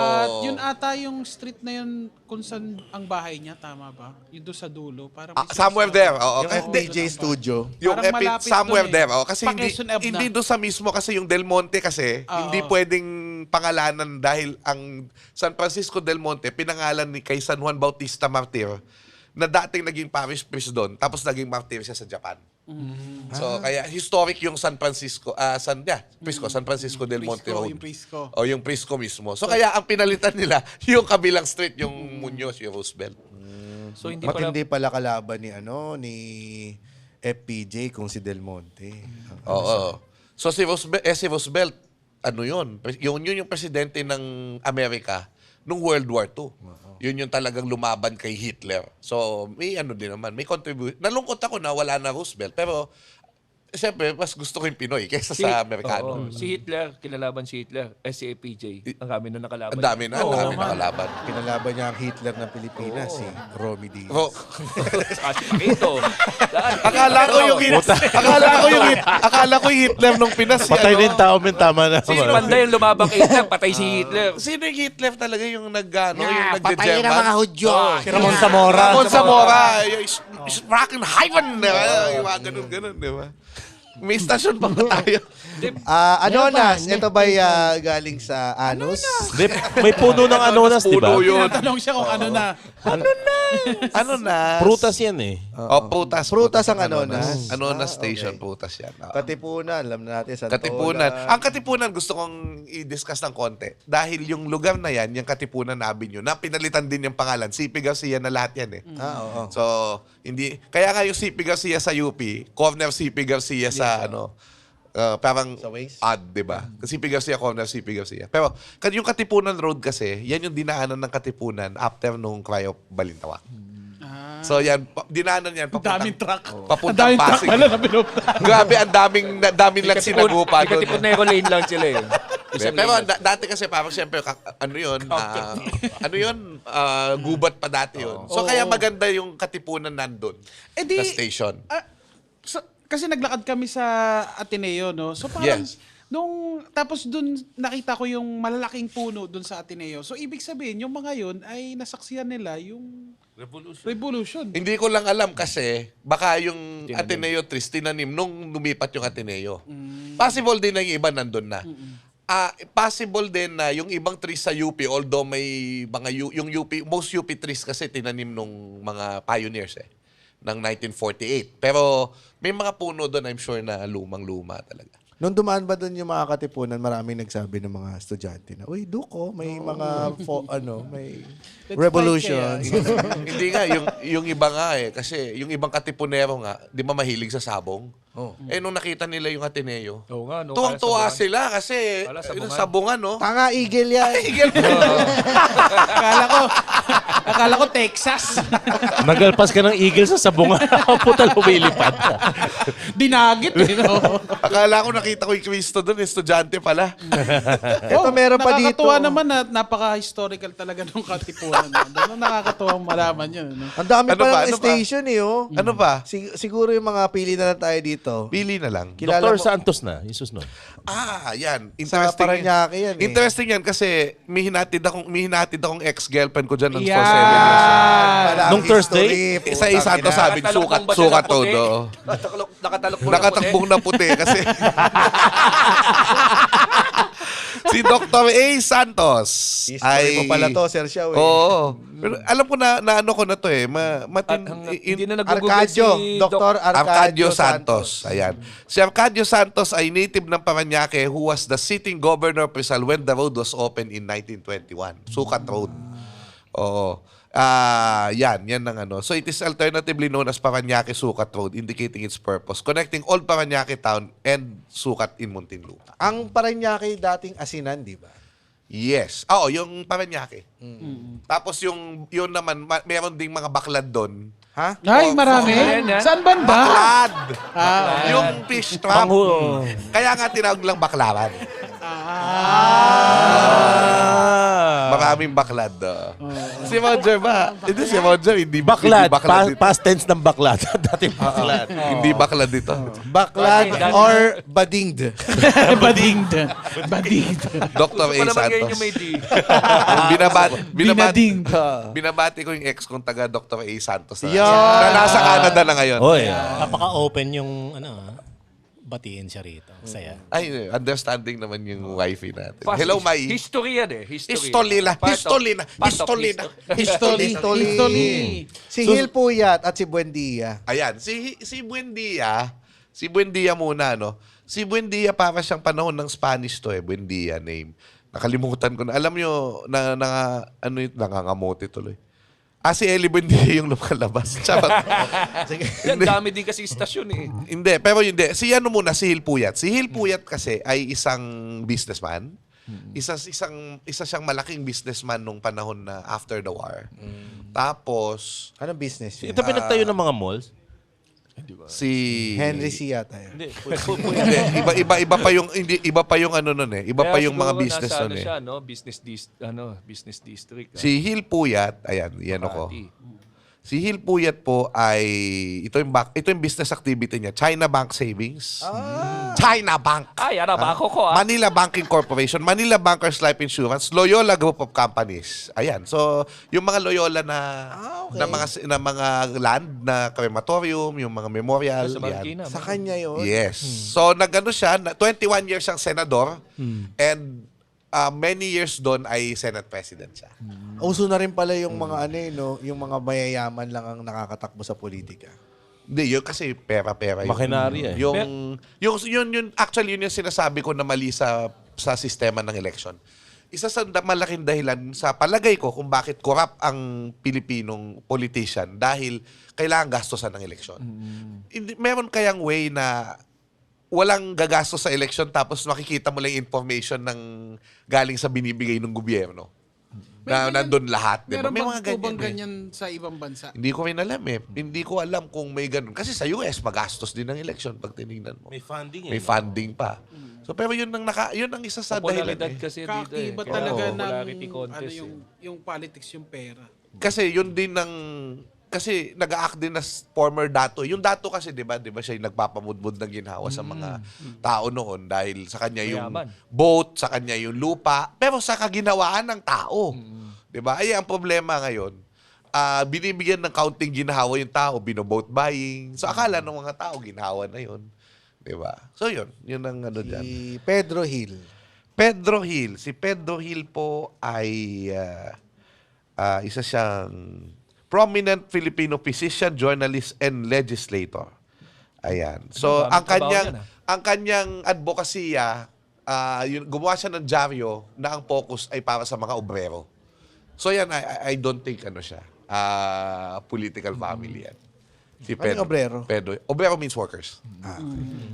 Yun ata yung street na yun kung saan ang bahay niya, tama ba? Yung doon sa dulo. Parang somewhere there. Oo. Yung FPJ studio. Yung Parang malapit somewhere dun eh. there. Oh, kasi Pa-Quezon Ave na. hindi doon sa mismo kasi yung Del Monte kasi hindi pwedeng pangalanan dahil ang San Francisco Del Monte pinangalan ni kay San Juan Bautista Martir na dating naging parish priest doon tapos naging martir siya sa Japan. So kaya historic yung San Francisco San Francisco Del Monte Road. Yung Prisco. O yung Prisco mismo. So kaya ang pinalitan nila yung kabilang street yung Muñoz, yung Roosevelt. So hindi pala Matindi pala kalaban ni FPJ kung si Del Monte. Oo. So si Roosevelt, yun yung presidente ng Amerika nung World War II. Yun yung talagang lumaban kay Hitler. So may din naman, may contribution. Nalungkot ako na wala na Roosevelt, pero siyempre, mas gusto ko yung Pinoy kaysa sa Amerikano. Si Hitler, kinalaban si Hitler. Si APJ. Ang dami na nakalaban. Ang dami nakalaban. Kinalaban niya ang Hitler ng Pilipinas, si Romy Diaz. Oh, Kasi Pakito. akala ko yung Hitler nung Pinas. Patay din tao, men, tama na. Si Panday yung lumabang kay Hitler, patay si Hitler. Sino yung Hitler talaga yung yung Patayin nagje-German? ang mga Hudyo. Si Ramon Zamora. Ramon Zamora. Is rockin' heaven. Yung mga ganun, di ba? May stasyon pa ba tayo? Anonas, ito ba'y galing sa Anus? Di, may puno ng anonas, di ba? Puno yun. Tinatanong siya kung ano na. Ano na? Prutas yan eh. Prutas. Prutas ang Anonas. Anonas Station, okay. prutas yan. Katipunan, alam natin. Santolan. Katipunan. Ang Katipunan gusto kong i-discuss ng konti. Dahil yung lugar na yan, yung Katipunan Avenue, na pinalitan din yung pangalan. CP Garcia na lahat yan eh. Oo. So, kaya nga yung CP Garcia sa UP, corner CP Garcia sa parang Sa Waze? odd, di ba? CP Garcia, corner CP Garcia. Pero yung Katipunan Road kasi, yan yung dinaanan ng Katipunan after nung Cry of Balintawak. So yan, dinaanan yan. Daming truck. Papuntang Pasig. Grabe, ang daming lang sinagupa doon. Katipunero lane lang sila eh. Pero dati kasi parang siyempre, gubat pa dati yun. So kaya maganda yung Katipunan nandun. Di, na station. Kasi naglakad kami sa Ateneo, no? So parang, Yes. tapos dun nakita ko yung malalaking puno dun sa Ateneo. So ibig sabihin, yung mga yun ay nasaksihan nila yung Revolution. Hindi ko lang alam kasi baka yung Ateneo trees tinanim nung lumipat yung Ateneo. Possible din na yung iba nandun na. Possible din na yung ibang trees sa UP, although may mga yung UP, most UP trees kasi tinanim nung mga pioneers ng 1948. Pero may mga puno doon, I'm sure na lumang-luma talaga. Nung dumaan ba doon yung mga Katipunan, maraming nagsabi ng mga estudyante na, uy, Duko, may mga, may Let's revolution. fight kaya. Hindi nga, yung iba nga kasi yung ibang Katipunero nga, di ba mahilig sa sabong? Nung nakita nila yung Ateneo, Oo nga, no? tuwang-tuwa Kaya sila kasi Wala, yung sabungan. sabungan, no? Tanga, eagle yan. Akala ko Texas. Nagalpas ka ng eagle sa sabungan. Puta, lumilipad. Dinagit, no? Akala ko nakita ko yung Cristo doon, estudyante pala. Ito meron pa dito. Nakakatuwa naman na napaka-historical talaga ng Katipunan. Nakakatuwang malaman yun. No? Ang dami Ano pa ba? ng Ano ba? station eh, oh. Ano ba? Siguro yung mga pili na lang tayo dito. dito. Pili na lang. Kilala Dr. mo- Santos na, yung susunod. Yan. Sa Parañaque yan eh. Interesting yan kasi may hinatid akong ex-girlfriend ko dyan ng for 7 Yan. years. Walang Nung Thursday? history, Isa-isa putang to ina. sabi, Nakatalokbong ba siya sukat ng puti? todo. Nakatalokbong Nakatakbong na puti kasi si Dr. A. Santos History mo pala to, Sir Xiao. Oo. Pero alam ko na ano ko na to eh. Hindi na nag-google Arcadio, si Dr. Arcadio Santos. Ayan. Si Arcadio Santos ay native ng Parañaque who was the sitting governor of Rizal when the road was opened in 1921. Sukat Road. Oo. Yan ang ano. So it is alternatively known as Parañaque Sukat Road, indicating its purpose, connecting Old Parañaque town and Sukat in Muntinlupa. Ang Parañaque dating asinan, di ba? Yes. yung Parañaque. Tapos yun naman, meron ding mga baklad doon. Ha? Ay, marami. Yan. Saan banda? Baklad! Ah. Yung fish trap. Panghu- Kaya nga tinawag lang baklaran. Maraming baklad. Si Roger ba? Hindi si Roger, hindi Baklad, hindi baklad dito. past tense ng baklad. Dating baklad. Hindi baklad dito. Baklad or badingd? Badingd. Badingd. Dr. A. Ano naman ngayon Santos. yung may D? Binading. Binabati ko yung ex kong taga Dr. A. Santos na, Yan. na nasa Canada na ngayon. Oy. Napaka-open yung batiin siya rito. Saya. Ay, understanding naman yung wifey natin. Fast Hello, Mai. History yan eh. Histolina. Histolina. History. Si Hil Puyat at si Buendia. Ayan, si Buendia muna, no? Si Buendia para siyang panahon ng Spanish to Buendia name. Nakalimutan ko na. Alam nyo, nangangamote tuloy. Si Ellie Buendia yung lumalabas. Charot. Yan, dami din kasi istasyon eh. Hindi, pero hindi. Si Hil Puyat. Si Hil Puyat kasi ay isang businessman. Isa siyang malaking businessman nung panahon na after the war. Tapos, Anong business yun? Ito pinagtayo ng mga malls? si Henry C. yata yun. Hindi. Hindi, iba pa yung ano nun eh. Iba pa yung mga business nun nun eh. siya, no? Business district. Si Hil Puyat, ayan, yan ako. Makati. Si Hil Puyat po ay ito yung business activity niya, China Bank Savings. China Bank. Ay, ano ba ako ko Manila Banking Corporation, Manila Bankers Life Insurance, Loyola Group of Companies. Ayan. So, yung mga Loyola okay. na mga land na crematorium, yung mga memorial, Sa yan. Marikina. Sa kanya yun. Yes. So, nagano siya, 21 years siyang senador and many years doon ay Senate President siya. Uso na rin pala yung mga yung mga mayayaman lang ang nakakatakbo sa politika. Hindi, yun kasi pera-pera yun. Makinarya eh. Yun, actually, yun yung sinasabi ko na mali sa sistema ng election. Isa sa malaking dahilan sa palagay ko kung bakit corrupt ang Pilipinong politician dahil kailangan gastosan ng eleksyon. Meron kayang way na walang gagastos sa election tapos makikita mo lang yung information ng galing sa binibigay ng gobyerno. Na nandun lahat. Diba? May mga bang ganyan. ganyan sa ibang bansa? Hindi ko rin alam eh. Hindi ko alam kung may ganun. Kasi sa US, magastos din ng election pag tinignan mo. May funding eh. May funding pa. So pero yun ang isa sa dahilan Popularidad eh. kasi dito eh. Kakiba Kaya talaga popularity ng contest yung politics, yung pera. Kasi yun din kasi nag-act din as former dato. Yung dato kasi, di ba siya yung nagpapamudmud ng ginhawa sa mga tao noon dahil sa kanya yung Mayaman. boat, sa kanya yung lupa, pero sa kaginawaan ng tao. Di ba? Ay, ang problema ngayon, binibigyan ng counting ginhawa yung tao, binoboat buying. So, akala ng mga tao, ginhawa na yun. Di ba? So, yun ang ano dyan. Si Pedro Hil. Pedro Hil. Si Pedro Hil po ay isa siyang prominent Filipino physician, journalist, and legislator. Ayan. So, ang kanyang advokasya, gumawa siya ng dyaryo na ang focus ay para sa mga obrero. So, yan, I don't think siya. Political family yan. Si Ano yung obrero? Obrero means workers.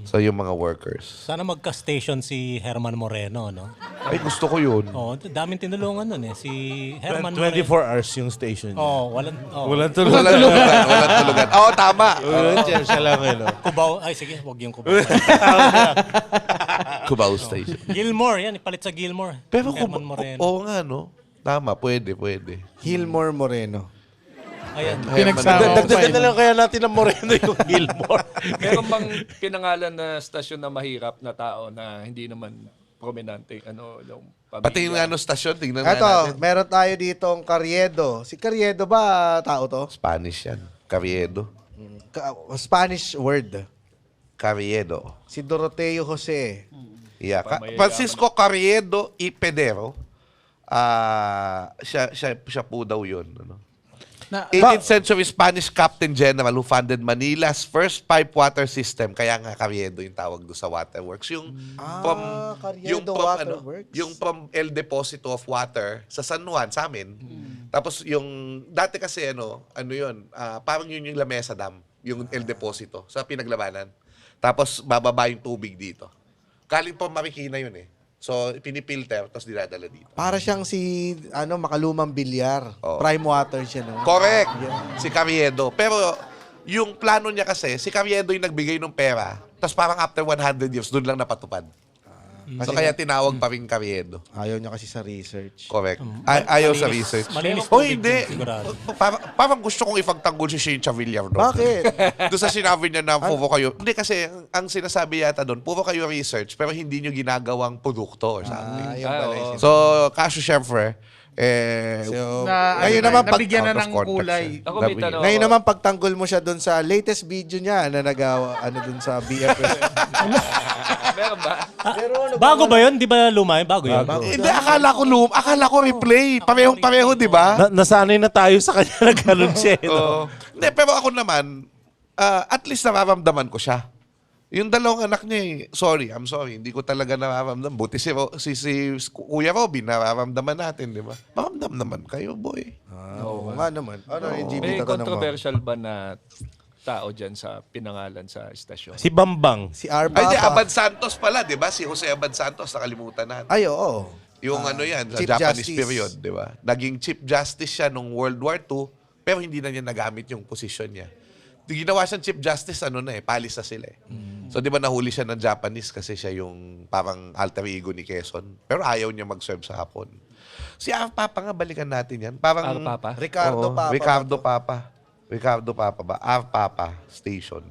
So, yung mga workers. Sana magka-station si Herman Moreno, no? Ay, gusto ko yun. Oo, daming tinulungan nun eh. Si Herman 24 Moreno. hours yung station niya. Oo, walang Walang Walang tulugan. Oo, tama. Siya lang eh, no? Cubao. Ay, sige, wag yung Cubao. Cubao Station. Gilmore, yan. Ipalit sa Gilmore. Pero Herman Moreno. oo nga, no? Tama, pwede. Hilmore Moreno. Ayan. Pinagsama ko pa Dagdagan na yun. lang kaya natin ng Moreno yung Gilmore. Meron bang pinangalan na stasyon na mahirap na tao na hindi naman prominente? Ano, yung pamilya? Pati yung stasyon, tingnan nga Eto, natin. meron tayo ditong Carriedo. Si Carriedo ba tao to? Spanish yan. Carriedo. Spanish word. Carriedo. Si Doroteo Jose. Yeah. Pamayayaman. Francisco Carriedo y Pedero. Siya po daw yun. Ano? Na, 18th century Spanish Captain General who founded Manila's first pipe water system. Kaya nga Carriedo yung tawag doon sa waterworks. Yung Carriedo Waterworks. Yung from El Deposito of Water sa San Juan, sa amin. Tapos yung, dati kasi ano yun, parang yun yung Lamesa Dam, yung El Deposito, sa pinaglabanan. Tapos bababa yung tubig dito. Galing po Marikina yun eh. So, pinipilter, tapos dinadala dito. Para siyang si makalumang bilyar. Oo. Prime water siya, no? Correct. Si Carriedo. Pero yung plano niya kasi, si Carriedo yung nagbigay ng pera, tapos parang after 100 years, doon lang napatupad. So kaya tinawag pa rin Carriedo. Ayaw niya kasi sa research. Correct. Ayaw sa research. Malinis Oh, tubig hindi. dun, sigurado. Parang gusto kong ipagtanggol si Shane Chavilla doon. Bakit? Doon sa sinabi niya na puro kayo. Hindi kasi, ang sinasabi yata doon, puro kayo research, pero hindi nyo ginagawang produkto or something. Yung pala yung So, kaso syempre, So, na, ngayon ano, naman pag nabigyan na out of ng context kulay. siya. Ako may tanong. ngayon naman pagtanggol mo siya doon sa latest video niya na nagawa dun sa BFF. Meron ba? Bago ba yun? Di ba lumay? Bago yun? Hindi, akala ko replay. Parehong-pareho, di ba? Nasanay na tayo sa kanya na ganun siya. eh, no? Oo. Hindi, pero ako naman, at least nararamdaman ko siya. Yung dalawang anak niya, I'm sorry, hindi ko talaga nararamdaman. Buti si Kuya Robin, nararamdaman natin, di ba? Maramdam naman kayo, boy. Oo nga naman. Ano yung GB May tatanong mo? controversial ba na tao dyan sa pinangalan sa istasyon? Si Bambang. Si Arba Ay, di, pa. Abad Santos pala, di ba? Si Jose Abad Santos, nakalimutan natin. Ay, oo. Yung ano yan, sa Chief Japanese Justice. period, di ba? Naging Chief Justice siya nung World War II, pero hindi na niya nagamit yung posisyon niya. Ginawa siyang Chief Justice, palis na sila eh. So, di ba nahuli siya ng Japanese kasi siya yung parang alter ego ni Quezon. Pero ayaw niya mag-serve sa Hapon. Si Papa nga, balikan natin yan. Parang, Papa? Ricardo Oo, Papa. Ricardo Papa ba? Papa Station.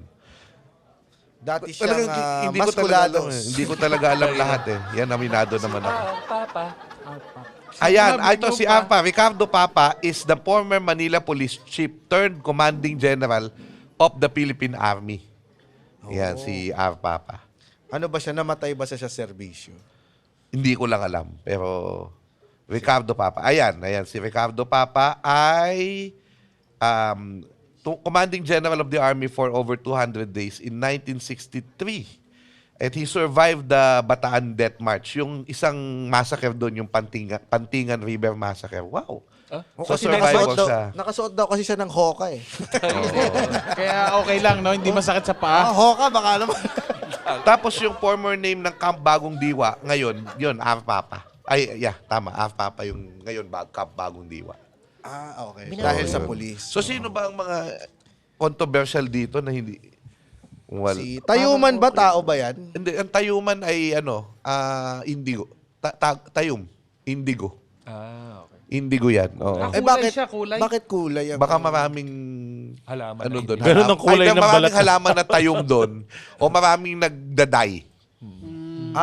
Dati siyang Talagang hindi ko talaga alam Masculados. Hindi ko talaga alam lahat eh. Yan, aminado naman ako. Papa. Ayan, ito si Ricardo Papa is the former Manila Police Chief, third Commanding General of the Philippine Army. Yan, si Papa. Ano ba siya? Namatay ba siya sa serbisyo? Hindi ko lang alam, pero Ricardo Papa. Ayan, si Ricardo Papa ay Commanding General of the Army for over 200 days in 1963. At he survived the Bataan Death March, yung isang massacre doon, yung Pantingan River Massacre. Wow. So, Kasi survival siya. nakasuot daw kasi siya ng hoka eh. Kaya okay lang, no? Hindi masakit sa paa. Hoka, baka naman. Tapos yung former name ng Camp Bagong Diwa, ngayon, yun, Papa. Ay, yeah, tama. Papa yung ngayon, Camp Bagong Diwa. Okay. Dahil sa Yun. pulis. So, sino ba ang mga controversial dito na hindi? Si Tayuman ba? Tao ba yan? Hindi, ang Tayuman ay indigo. Tayum. Indigo. Okay. Indigo yan. Oo. Kulay siya, kulay. Bakit kulay? Baka maraming Halaman. doon. Meron ng kulay ng balat. Maraming halaman na tayum doon. O maraming nagdaday.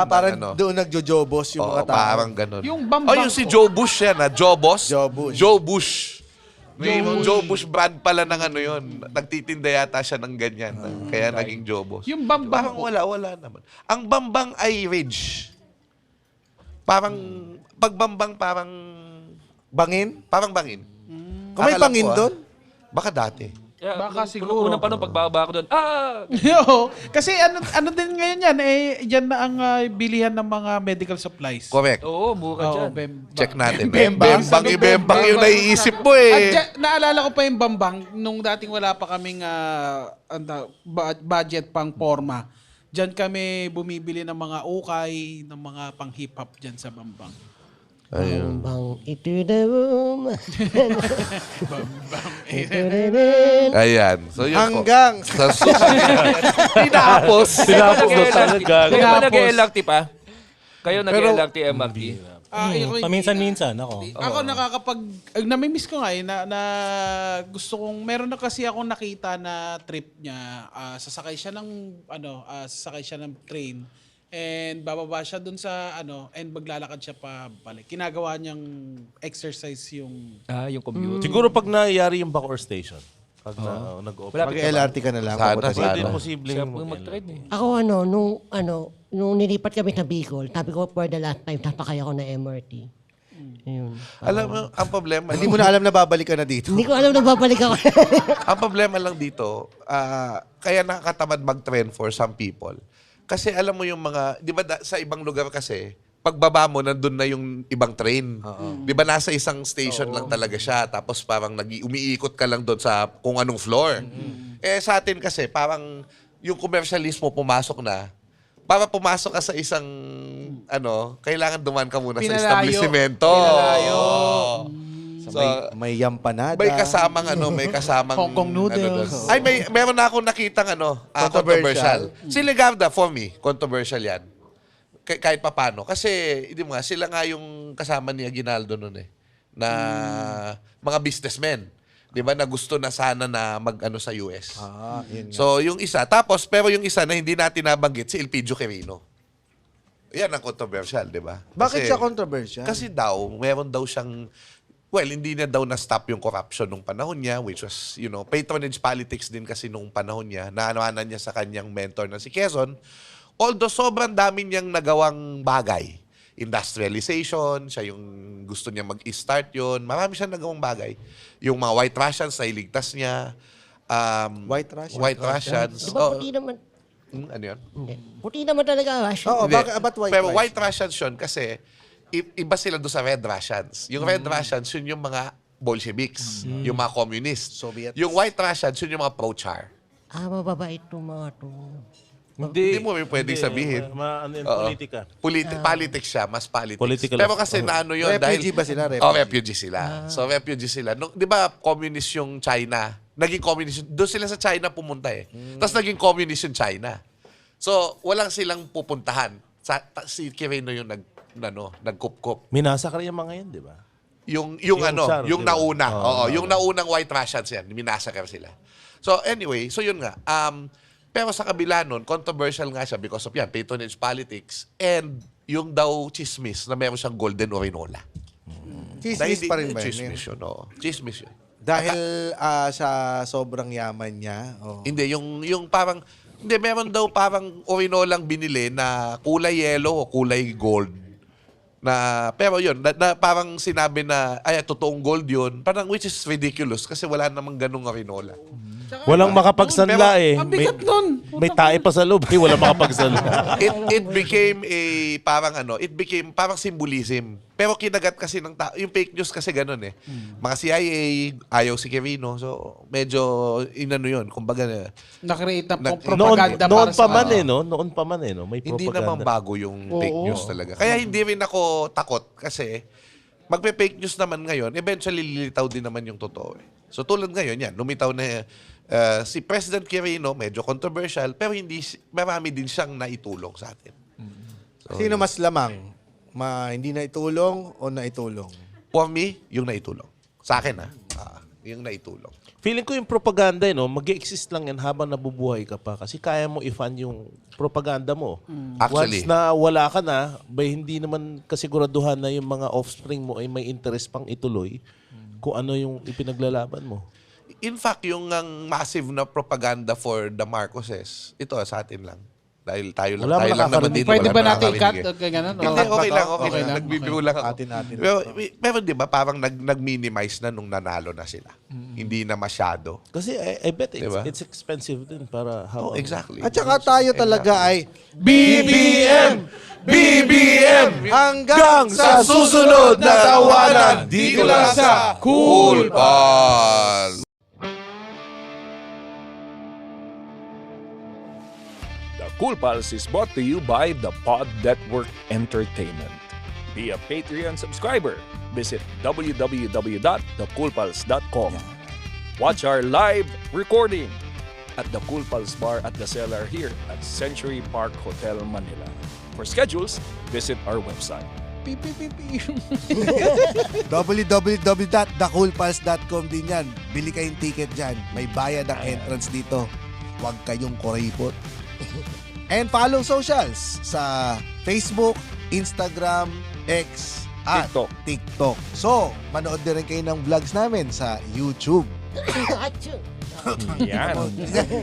Parang Ano? doon nagjojobos yung Oo, mga tao. parang ganun. Yung Bambang yung si Joe Bush yan, Joe Boss? Joe Bush. Joe Bush. May Joe Bush brand pala ng yun. Nagtitinda yata siya ng ganyan. Kaya naging Joe Boss. Yung Bambang Parang wala naman. Ang Bambang ay ridge. Parang, pag Bambang parang Bangin? bangin. Kung may Akala bangin ko, doon? Baka dati. Baka Baka siguro. Unang panahon, pagbaba ko doon, Yo, kasi ano din ngayon yan, yan na ang bilihan ng mga medical supplies. Correct. Oo, mura dyan. Check natin. Bembang. Bembang yung naiisip mo eh. Naalala ko pa yung Bambang, nung dating wala pa kaming budget pang forma. Diyan kami bumibili ng mga ukay, ng mga pang hip-hop dyan sa Bambang. Ayun. Bang ito the room. Ayan. So yun Hanggang. po. Sa Tinapos. Tinapos na talaga. Kayo ba Tinapos. nag-LRT pa? Kayo nag-LRT, MRT? Ako hindi Paminsan-minsan, ako. Ako namimiss ko nga na gusto kong, meron na kasi ako nakita na trip niya, sasakay siya ng train and bababa siya dun sa and maglalakad siya pa balik. Ginagawa niyang exercise yung Yung commute. Siguro pag nangyayari yung Bacoor Station. Pag nag-open. Mag-LRT ka na lang. Sana, papunta dito. Pwede sana. posibleng Siya po yung mag-trade Ako nung nilipat kami sa Bicol, sabi ko for the last time, sasakay ako na MRT. Ayun. Alam mo, ang problema, Hindi mo na alam na babalik ka na dito. Hindi ko alam na babalik ako. ang problema lang dito, kaya nakakatamad mag-trend for some people. Kasi alam mo yung mga, di ba sa ibang lugar kasi, pagbaba mo, nandun na yung ibang train. Di ba nasa isang station lang talaga siya, tapos parang umiikot ka lang doon sa kung anong floor. Sa atin kasi, parang yung commercialismo pumasok na, para pumasok ka sa isang, kailangan duman ka muna sa establishmento. Pinalayo. So, may yampanada. May kasamang Hong Kong noodles. meron na akong nakitang controversial. Si Legarda, for me, controversial yan. Kahit papano. Kasi, hindi mo nga, sila nga yung kasama ni Aguinaldo noon na mga businessmen. Di ba, na gusto na sana na sa US. Yun nga. So, yung isa. Tapos, pero yung isa na hindi natin nabanggit, si Elpidio Quirino. Yan ang controversial, di ba? Bakit siya controversial? Kasi daw, meron daw siyang, hindi na daw na-stop yung corruption nung panahon niya, which was, patronage politics din kasi nung panahon niya, naanawanan niya sa kanyang mentor na si Quezon. Although sobrang dami niyang nagawang bagay. Industrialization, siya yung gusto niya mag-start yun. Marami siyang nagawang bagay. Yung mga White Russians na iligtas niya. White Russians? White Russians. Di ba puti naman? Ano yun? Hindi. Puti naman talaga Russia. Oo, Hindi. ba't white Pero Russians? White Russians yun kasi iba sila doon sa Red Russians. Yung Red Russians, yun yung mga Bolsheviks, yung mga communists. Soviets. Yung White Russians, yun yung mga pro-Char. Mababait itong mga to. Hindi mo pwedeng sabihin. Oo. Politika. Politics siya, mas politics. Political. Pero kasi naano yun Refugee dahil... ba sila? Refugee sila. So, refugee sila. Di ba, communist yung China? Naging communist. Doon sila sa China pumunta Tapos naging communist yung China. So, walang silang pupuntahan. Si Quirino yung nagkup-kup. Minasakar yung mga yan, di ba? Yung Tsar, yung diba? nauna. Oo, Yung naunang White Russians yan. Minasakar sila. So, anyway, so yun nga. Pero sa kabila nun, controversial nga siya because of yan, patronage politics and yung daw chismis na meron siyang golden orinola. Chismis pa rin ba yun? Chismis yun, oo. Chismis yun. Dahil sa sobrang yaman niya. Oh. Hindi, yung parang, hindi, meron daw parang orinolang binili na kulay yellow o kulay gold. Pero yun, na parang sinabi na, totoong gold yun. Parang which is ridiculous kasi wala namang ganung orinola. Walang makapagsanla Ang bigat nun. May tae pa sa loob, walang makapagsanla. It became parang symbolism. Pero kinagat kasi ng tao. Yung fake news kasi ganun Mga CIA, ayaw si Quirino. So, medyo yun. Kumbaga, Na-create na Nag- propaganda Noon para pa sa... man Noon pa man May hindi propaganda. naman bago yung fake news talaga. Kaya hindi rin ako takot kasi magpe-fake news naman ngayon, eventually lilitaw din naman yung totoo. So tulad ngayon yan, lumitaw na si President Quirino, medyo controversial, pero marami din siyang naitulong sa atin. So, Sino mas lamang? Hindi na itulong o naitulong? for me, yung naitulong. Sa akin yung naitulong. Feeling ko yung propaganda, mag-exist lang yan habang nabubuhay ka pa. Kasi kaya mo i-fund yung propaganda mo. Actually. Once na wala ka na, hindi naman kasiguraduhan na yung mga offspring mo ay may interest pang ituloy kung ano yung ipinaglalaban mo. In fact, yung massive na propaganda for the Marcoses, ito sa atin lang. Dahil tayo Wala lang naman nakakarinig. din. Pwede wala ba natin i-cut? nakakarinig Okay, ganun? Hindi, okay lang. Okay lang. Nagbibiro lang ako. Atin. Pero di ba, parang nag-minimize na nung nanalo na sila. Hindi na masyado. Kasi I bet Diba? it's expensive din para habang... Exactly. At saka tayo talaga ay BBM! BBM! hanggang sa susunod na tawanan dito lang sa Cool Pals! The Cool Pals is brought to you by the Pod Network Entertainment. Be a Patreon subscriber. Visit www.thecoolpals.com. Watch our live recording at the Cool Pals Bar at the Cellar here at Century Park Hotel, Manila. For schedules, visit our website. www.thecoolpals.com din yan. Bili kayong ticket dyan. May bayad ang entrance dito. Huwag kayong kuripot. And follow socials sa Facebook, Instagram, X, at TikTok. So, manood din rin kayo ng vlogs namin sa YouTube. Achoo! Yan.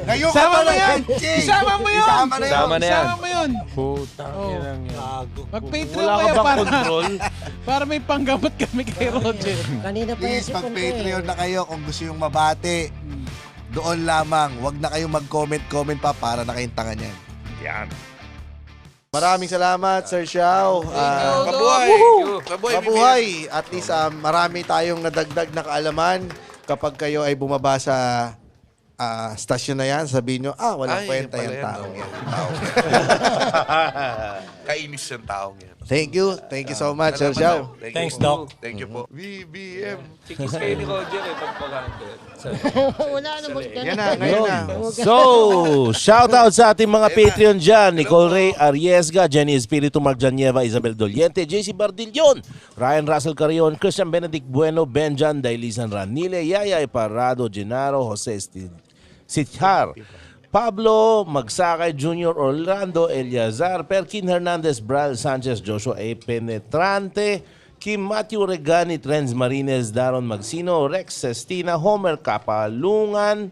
Ngayon Isama mo yan! Isama mo yun! Isama na yun! Sama na yan. Isama mo yun! Putang inang yan. Mag-Patreon Wala ka kayo bang para, control? para may panggamot kami kay Roger. Kanina pa Please, yung sipon ko mag-Patreon na kayo kung gusto yung mabati. Doon lamang. Huwag na kayong mag-comment pa para na kayong tanga niyan. Yan. Maraming salamat, Sir Xiao. Mabuhay! Mabuhay! At least marami tayong nadagdag na kaalaman. Kapag kayo ay bumaba sa stasyon na yan, sabihin nyo, walang Ay, kwenta yun yung pala yan, taong no? yan. Kainis yung taong yan. Thank you. Thank you so much, Sir Salamat, Xiao. Thank you Thanks, po. Doc. Thank you po. VBM. Chikis kayo ni Roger pag Wala naman Yan na, ngayon na. So, shout out sa ating mga Patreon dyan. Nicole Ray Ariesga, Jenny Espiritu, Mark Janieva, Isabel Doliente, JC Bardillon, Ryan Russell Carrion, Christian Benedict Bueno, Benjan, Dailisan Ranile, Yaya Parado, Genaro, Jose Sitchar, Pablo Magsakay Jr., Orlando Eliazar, Perkin Hernandez, Bral Sanchez, Joshua A. Penetrante, Kim Matthew Regani, Trens Marines, Daron Magsino, Rex Sestina, Homer Kapalungan,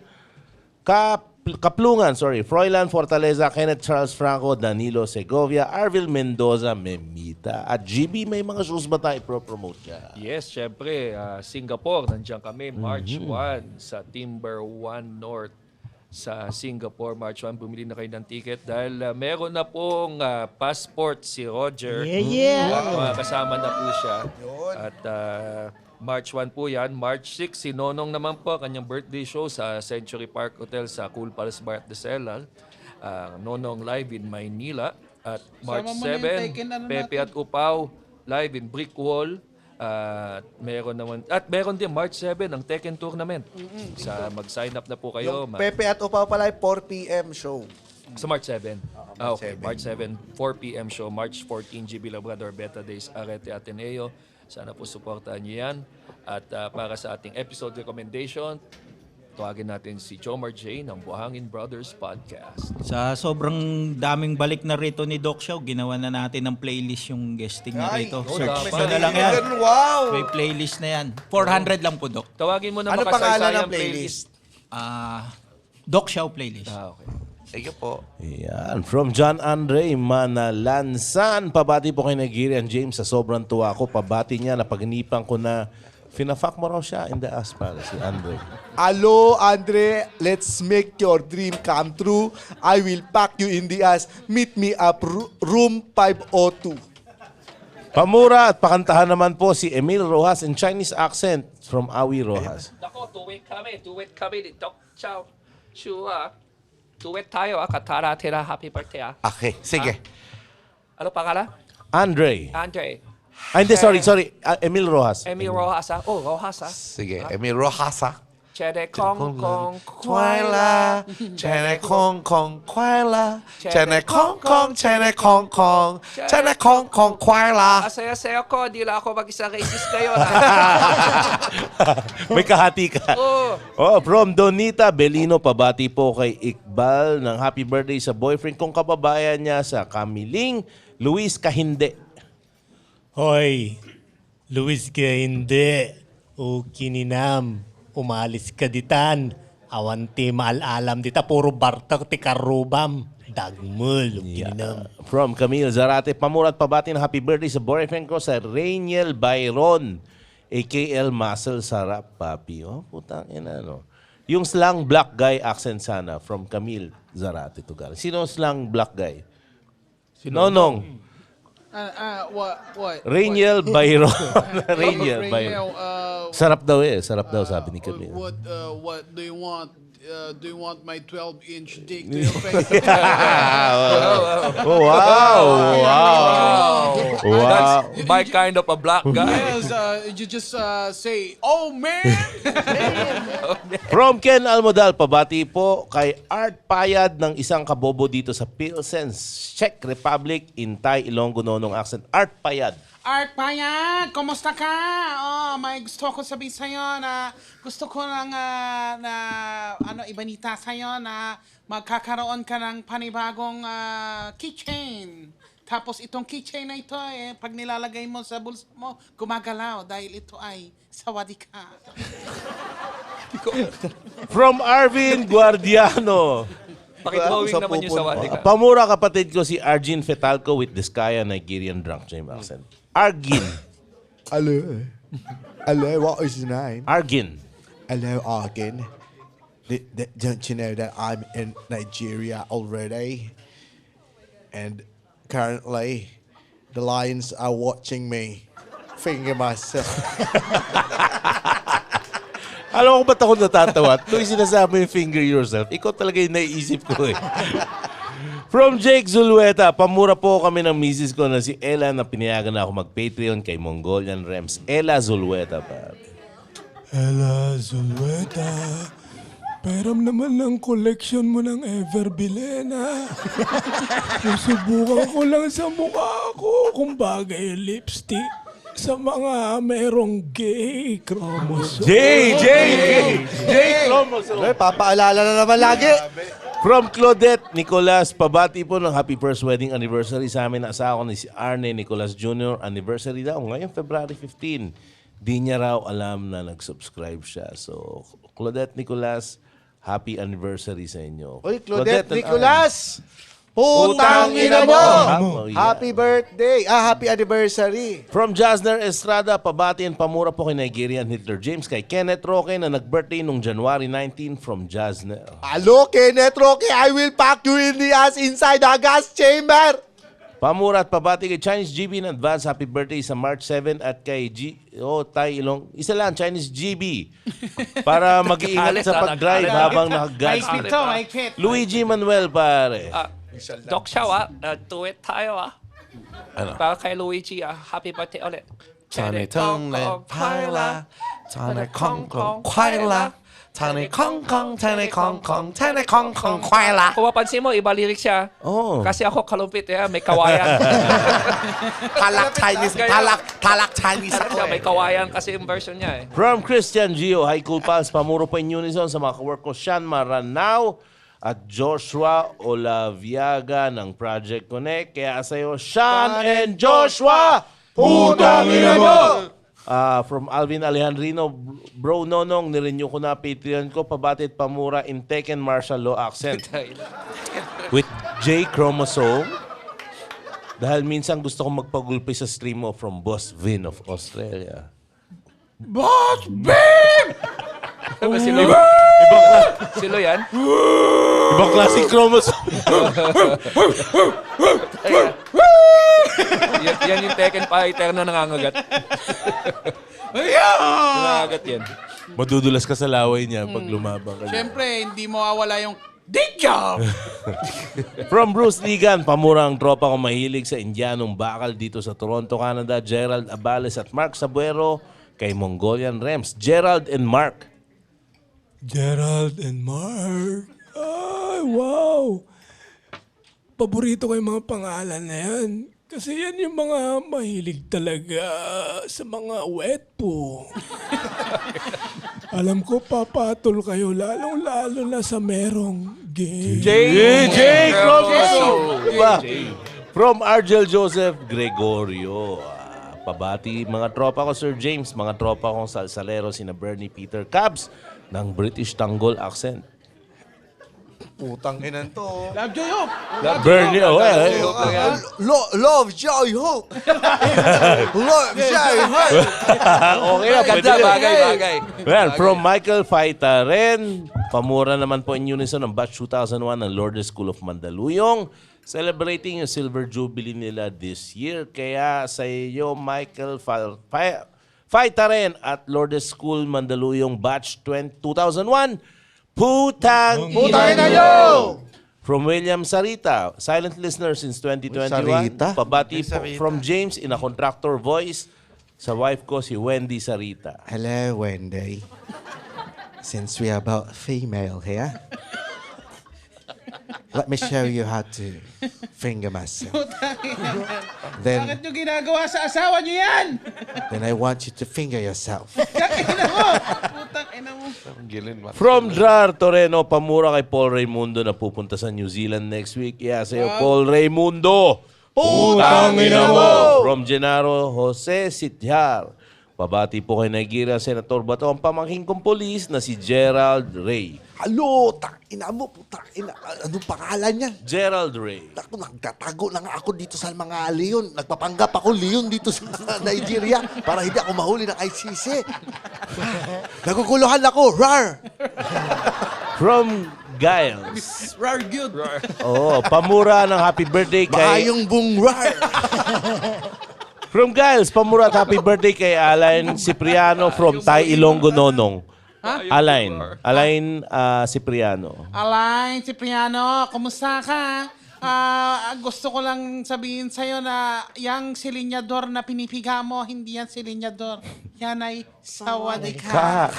Froilan Fortaleza, Kenneth Charles Franco, Danilo Segovia, Arvil Mendoza, Memita. At GB, may mga shows ba tayo pro-promote niya? Yes, syempre. Singapore, nandiyan kami. March 1 sa Timber 1 North sa Singapore. March 1, bumili na kayo ng ticket dahil meron na pong passport si Roger. Yeah. Kasama na po siya. At March 1 po yan. March 6, si Nonong naman po, kanyang birthday show sa Century Park Hotel sa Cool Palace Bar at the Cellar. Nonong live in Maynila. At March Sama mo na yung 7, Tekken Pepe natin. at Upaw live in Brick Wall. Meron din March 7 ang Tekken Tournament. Mag-sign up na po kayo. Yung Pepe at Upaw pala ay 4 p.m. show. Sa March 7. Okay. March 7, 4 p.m. show. March 14, GB Labrador Beta Days, Arete Ateneo. Sana po supportahan niyo yan. At para sa ating episode recommendation, tawagin natin si Jomar J ng Buhangin Brothers Podcast. Sa sobrang daming balik na rito ni Doc Xiao, ginawa na natin ng playlist yung guesting na rito. Search nyo na lang yan. Wow! May playlist na yan. 400 lang po, Doc. Tawagin mo na Ano pangalan ng makasaysayang playlist? Doc Xiao playlist. Okay. Thank you po. Yan. From John Andre Manalansan. Pabati po kay Nigerian James sa sobrang tuwa ko. Pabati niya na pagnipan ko na fina-fuck mo raw siya in the asphalt, si Andre. Hello, Andre. Let's make your dream come true. I will pack you in the ass. Meet me up room 502. Pamura at pakantahan naman po si Emil Rojas in Chinese accent from Awi Rojas. Nako, duet kami ni Doc Xiao. Sure. Duet tayo, Katara Tera, happy birthday. Okay, sige. Ano pangalan? Andre. Andre. Hindi, sorry. Emil Rojas. Emil Rojas. Rojas. Sige, Emil Rojasa. Chede Kong Kong 快乐，亲爱空空快乐，亲爱空空，亲爱空空，亲爱空空快乐。 Asaya-saya ko, di lang ako mag-isa racist ngayon. May kahati ka. Oh, from Donita Belino, pabati po kay Iqbal ng happy birthday sa boyfriend kong kababayan niya sa Kamiling, Luis Kahinde. Hoy, Luis ka hindi. O kininam. Umalis ka ditan. Awanti maalalam dita. Puro bartak ti karubam. Dagmul. Kininam. From Camille Zarate, pamurat pabati ng happy birthday sa boyfriend ko sa Rainiel Byron, AKL Muscle Sarap, papi. Oh, putang ina, no? Yung slang black guy accent sana from Camille Zarate. Sino slang black guy? Nonong. What? Rainiel Byron. Rainiel Rainiel, Byron. Sarap daw sabi ni Camille. What do you want? do you want my 12-inch dick to your face? Oh, wow! Wow! That's my kind of a black guy. Yes, you just say, oh man! From Ken Almodal, pabati po kay Art Payad ng isang kabobo dito sa Pilsen, Czech Republic in Thai Ilonggo Nonong accent. Art Payad. Art Payag, kumusta ka? Oh, may gusto ko sabihin sa'yo na gusto ko lang ibanita sa'yo na magkakaroon ka ng panibagong keychain. Tapos itong keychain na ito, pag nilalagay mo sa bulsa mo, gumagalaw dahil ito ay sawadika. From Arvin Guardiano. Pakidrawing naman yung sawadi ka. Pamura kapatid ko si Arjin Fetalco with Discaya Nigerian drunk James accent. Argin. Hello, what is your name? Argin. Hello, Arkin. Don't you know that I'm in Nigeria already? And currently, the lions are watching me finger myself. Alam ko ba't ako natatawa? Tuwing sinasabi yung finger yourself, ikaw talaga yung naiisip ko eh. From Jake Zulueta, pamura po kami ng misis ko na si Ella na pinayagan na ako mag-Patreon kay Mongolian Rems. Ella Zulueta, pare. Ella Zulueta, peram naman ng collection mo ng Everbilena. Susubukan ko lang sa mukha ko kung bagay yung lipstick sa mga merong gay chromosome. Jay Chromosome. Papaalala na naman lagi. From Claudette Nicolas, pabati po ng happy first wedding anniversary sa amin na asawa ko ni si Arne Nicolas Jr. Anniversary daw ngayon February 15. Di niya raw alam na nag-subscribe siya. So, Claudette Nicolas, happy anniversary sa inyo. Oy, Claudette and Nicolas! Putang ina mo! Happy birthday! Happy anniversary! From Jasner Estrada, pabati and pamura po kay Nigerian Hitler James, kay Kenneth Roque na nag-birthday nung January 19 from Jasner. Hello, Kenneth Roque! I will pack you in the ass inside the gas chamber! Pamura at pabati kay Chinese GB in advance, happy birthday sa March 7 at kay Thai Ilong. Isa lang, Chinese GB. Para mag-iingat sa pag-drive habang naka-Godspeed. Luigi Manuel, pare. Doc Shaw, tuwit tayo Para kay Luigi, happy birthday ulit. 祝你生日快樂，祝你康康快樂，祝你康康，祝你康康，祝你康康快樂。 Kung mapansin mo, iba lyrics siya. Oh. Kasi ako kalupit, may kawayan. Talak Chinese ako May kawayan kasi yung version niya From Christian Gio, hi Cool Pals, pamuro po in unison sa mga kawork ko, Sean Maranao at Joshua Olaviaga ng Project Connect. Kaya sa'yo, Sean and Joshua! Putang ina mo! From Alvin Alejandrino, Bro Nonong, nirenew ko na Patreon ko, pabatit pamura in Tekken martial law accent. With J Chromosome. Dahil minsan gusto kong magpagulpi sa stream mo from Boss Vin of Australia. Boss Bim! Silo? Silo yan? Ibang klaseng chromosome. Yan yung Tekken fighter na nangangagat. Nangangagat yan. Madudulas ka sa laway niya pag lumabang ka. Siyempre, hindi mawawala yung dick job! From Bruce Ligan, pamurang tropa ko mahilig sa Indianong bakal dito sa Toronto, Canada, Gerald Abales at Mark Sabuero, kay Mongolian Rems, Gerald and Mark. Gerald and Mark. Ay, wow. Paborito ko yung mga pangalan na yan. Kasi yan yung mga mahilig talaga sa mga wet po. Alam ko, papatol kayo, lalong-lalo na sa merong gay. J Chromosome! Diba? From Argel Joseph Gregorio. Pabati mga tropa ko, Sir James, mga tropa kong salsalero, sina Bernie Peter Cabs, ng British Tanggol accent. Putang inan to. Love Joy Hope! Bernie, Love, joy, hope. Love, joy, hope. Okay na, pwede Ganda, rin. bagay. Well, from Michael Faita rin, pamura naman po in unison ng batch 2001 ng Lourdes School of Mandaluyong, celebrating yung Silver Jubilee nila this year. Kaya sa iyo, Michael Faita rin at Lourdes School Mandaluyong batch 2001, Putang Ina nyo! From William Sarita, silent listener since 2021. Sarita? Pabati po from James in a contractor voice. Sa wife ko, si Wendy Sarita. Hello, Wendy. Since we are about female here, let me show you how to finger myself. Then, Bakit nyo ginagawa sa asawa nyo yan? then I want you to finger yourself. Ina mo! Putang ina mo. Ang gilin, From Drar Toreno, pamura kay Paul Raimundo na pupunta sa New Zealand next week. Yeah, sa'yo, Paul Raimundo. Putang ina mo! From Genaro Jose Sitjar. Pabati po kay Nigeria Senator Bato ang pamangking kong polis na si Gerald Ray. Halo, ina mo, putang ina. Anong pangalan niyan? Gerald Ray. Ako, nagtatago lang ako dito sa mga leon. Nagpapanggap ako leon dito sa Nigeria para hindi ako mahuli ng ICC. Naguguluhan ako, rar! From Giles. Rar good. Oh, pamura ng happy birthday kay... Maayong bung rar! From Giles, pamura at happy birthday kay Alain Cipriano from Tay Ilonggo Nonong. Alain Cipriano. Alain Cipriano, kumusta ka? Gusto ko lang sabihin sa'yo na yung silinyador na pinipiga mo, hindi yan silinyador. Yan ay sawadika.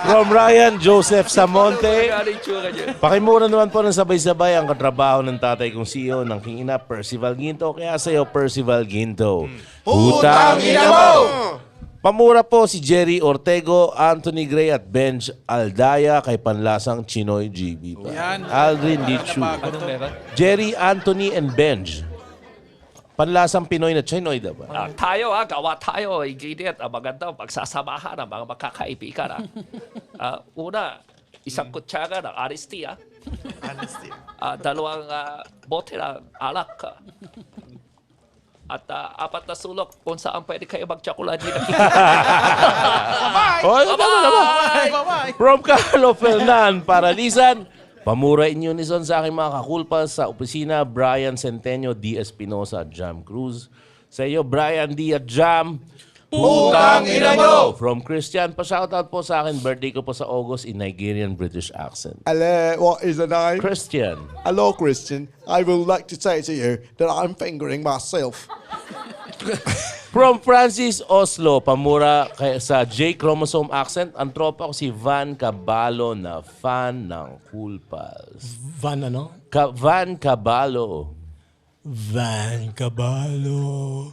From Ryan Joseph Samonte. Galing tsura niya. Pakimura naman po ng sabay-sabay ang katrabaho ng tatay kong CEO ng King Ina, Percival Ginto. Kaya sa'yo, Percival Ginto. Putang ina mo! Pamura po si Jerry Ortego, Anthony Gray at Benj Aldaya kay Panlasang Chinoy GB. Yan. Aldrin Lichu. Anong meron? Jerry, Anthony, and Benj. Panlasang Pinoy na Chinoy, diba? Tayo, gawa tayo. Ingredient, magandang pagsasamahan ng mga makakaibigan. Una, isang kutsara ng honesty. Dalawang bote ng alak. At apat na sulok kung saan pwede kayo mag-chocolate. Oy, bye-bye. From Carlo Fernan, Paralisan. Pamura in unison sa aking mga kakulpas sa opisina, Brian Centenio, D. Espinosa, Jam Cruz. Sa iyo, Brian D. at Jam. Putang ina mo! From Christian, pa-shoutout po sa akin. Birthday ko po sa August in Nigerian-British accent. Hello, what is the name? Christian. Hello, Christian. I would like to say to you that I'm fingering myself. From Francis Oslo, pamura kay, sa J chromosome accent, ang tropa ko si Van Caballo na fan ng Cool Pals. Van ano? Van Caballo. Van Caballo.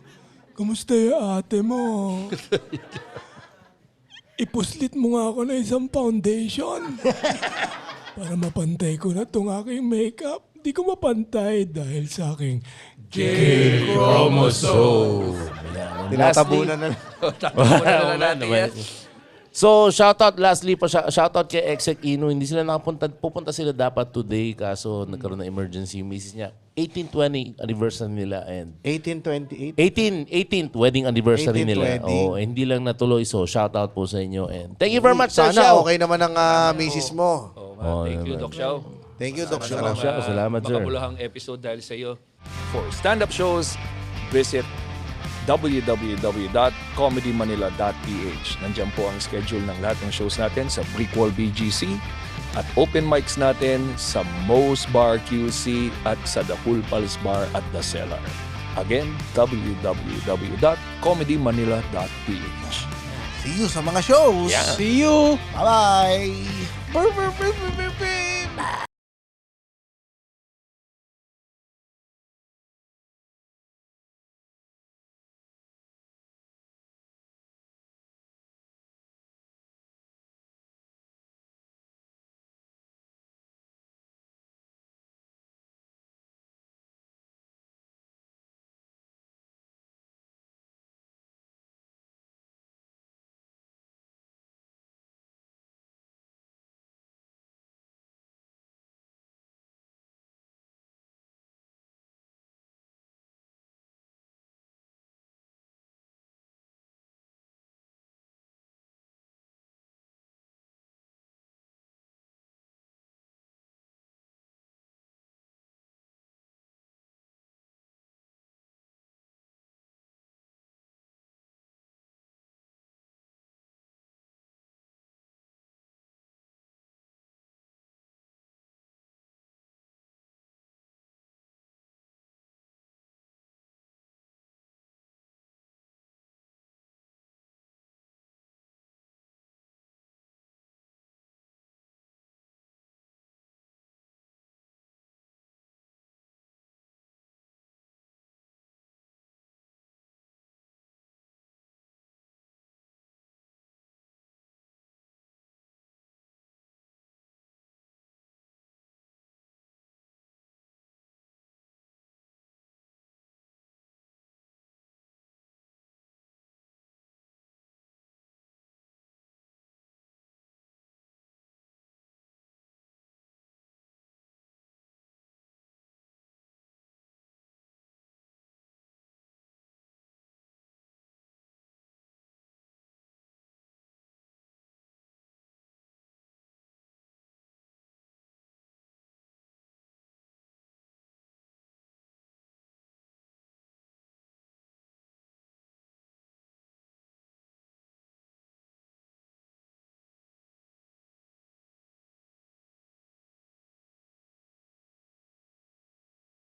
Kamusta yung ate mo? Ipuslit mo nga ako na isang foundation. Para mapantay ko na itong aking makeup. Di ko mapantay dahil sa aking Chromosome. Tinatabunan na. So, shoutout lastly pa, shoutout kay Exec Ino. Hindi sila nakapunta, pupunta sila dapat today kaso nagkaroon ng emergency. Misis niya, 1820 anniversary nila and 1828. 18th wedding anniversary 18th nila. wedding. Oh, hindi lang natuloy. So, shoutout po sa inyo and thank you very much, Sir Sana Xiao. okay naman ang misis mo. Thank you, Doc Xiao. Thank you, Doc Xiao. Salamat, sir. Makabuluhang episode dahil sa iyo. For stand-up shows, visit www.comedymanila.ph. Nandiyan po ang schedule ng lahat ng shows natin sa Brickwall BGC at open mics natin sa Moe's Bar QC at sa The Cool Pals Bar at The Cellar. Again, www.comedymanila.ph. See you sa mga shows. See you! Bye-bye.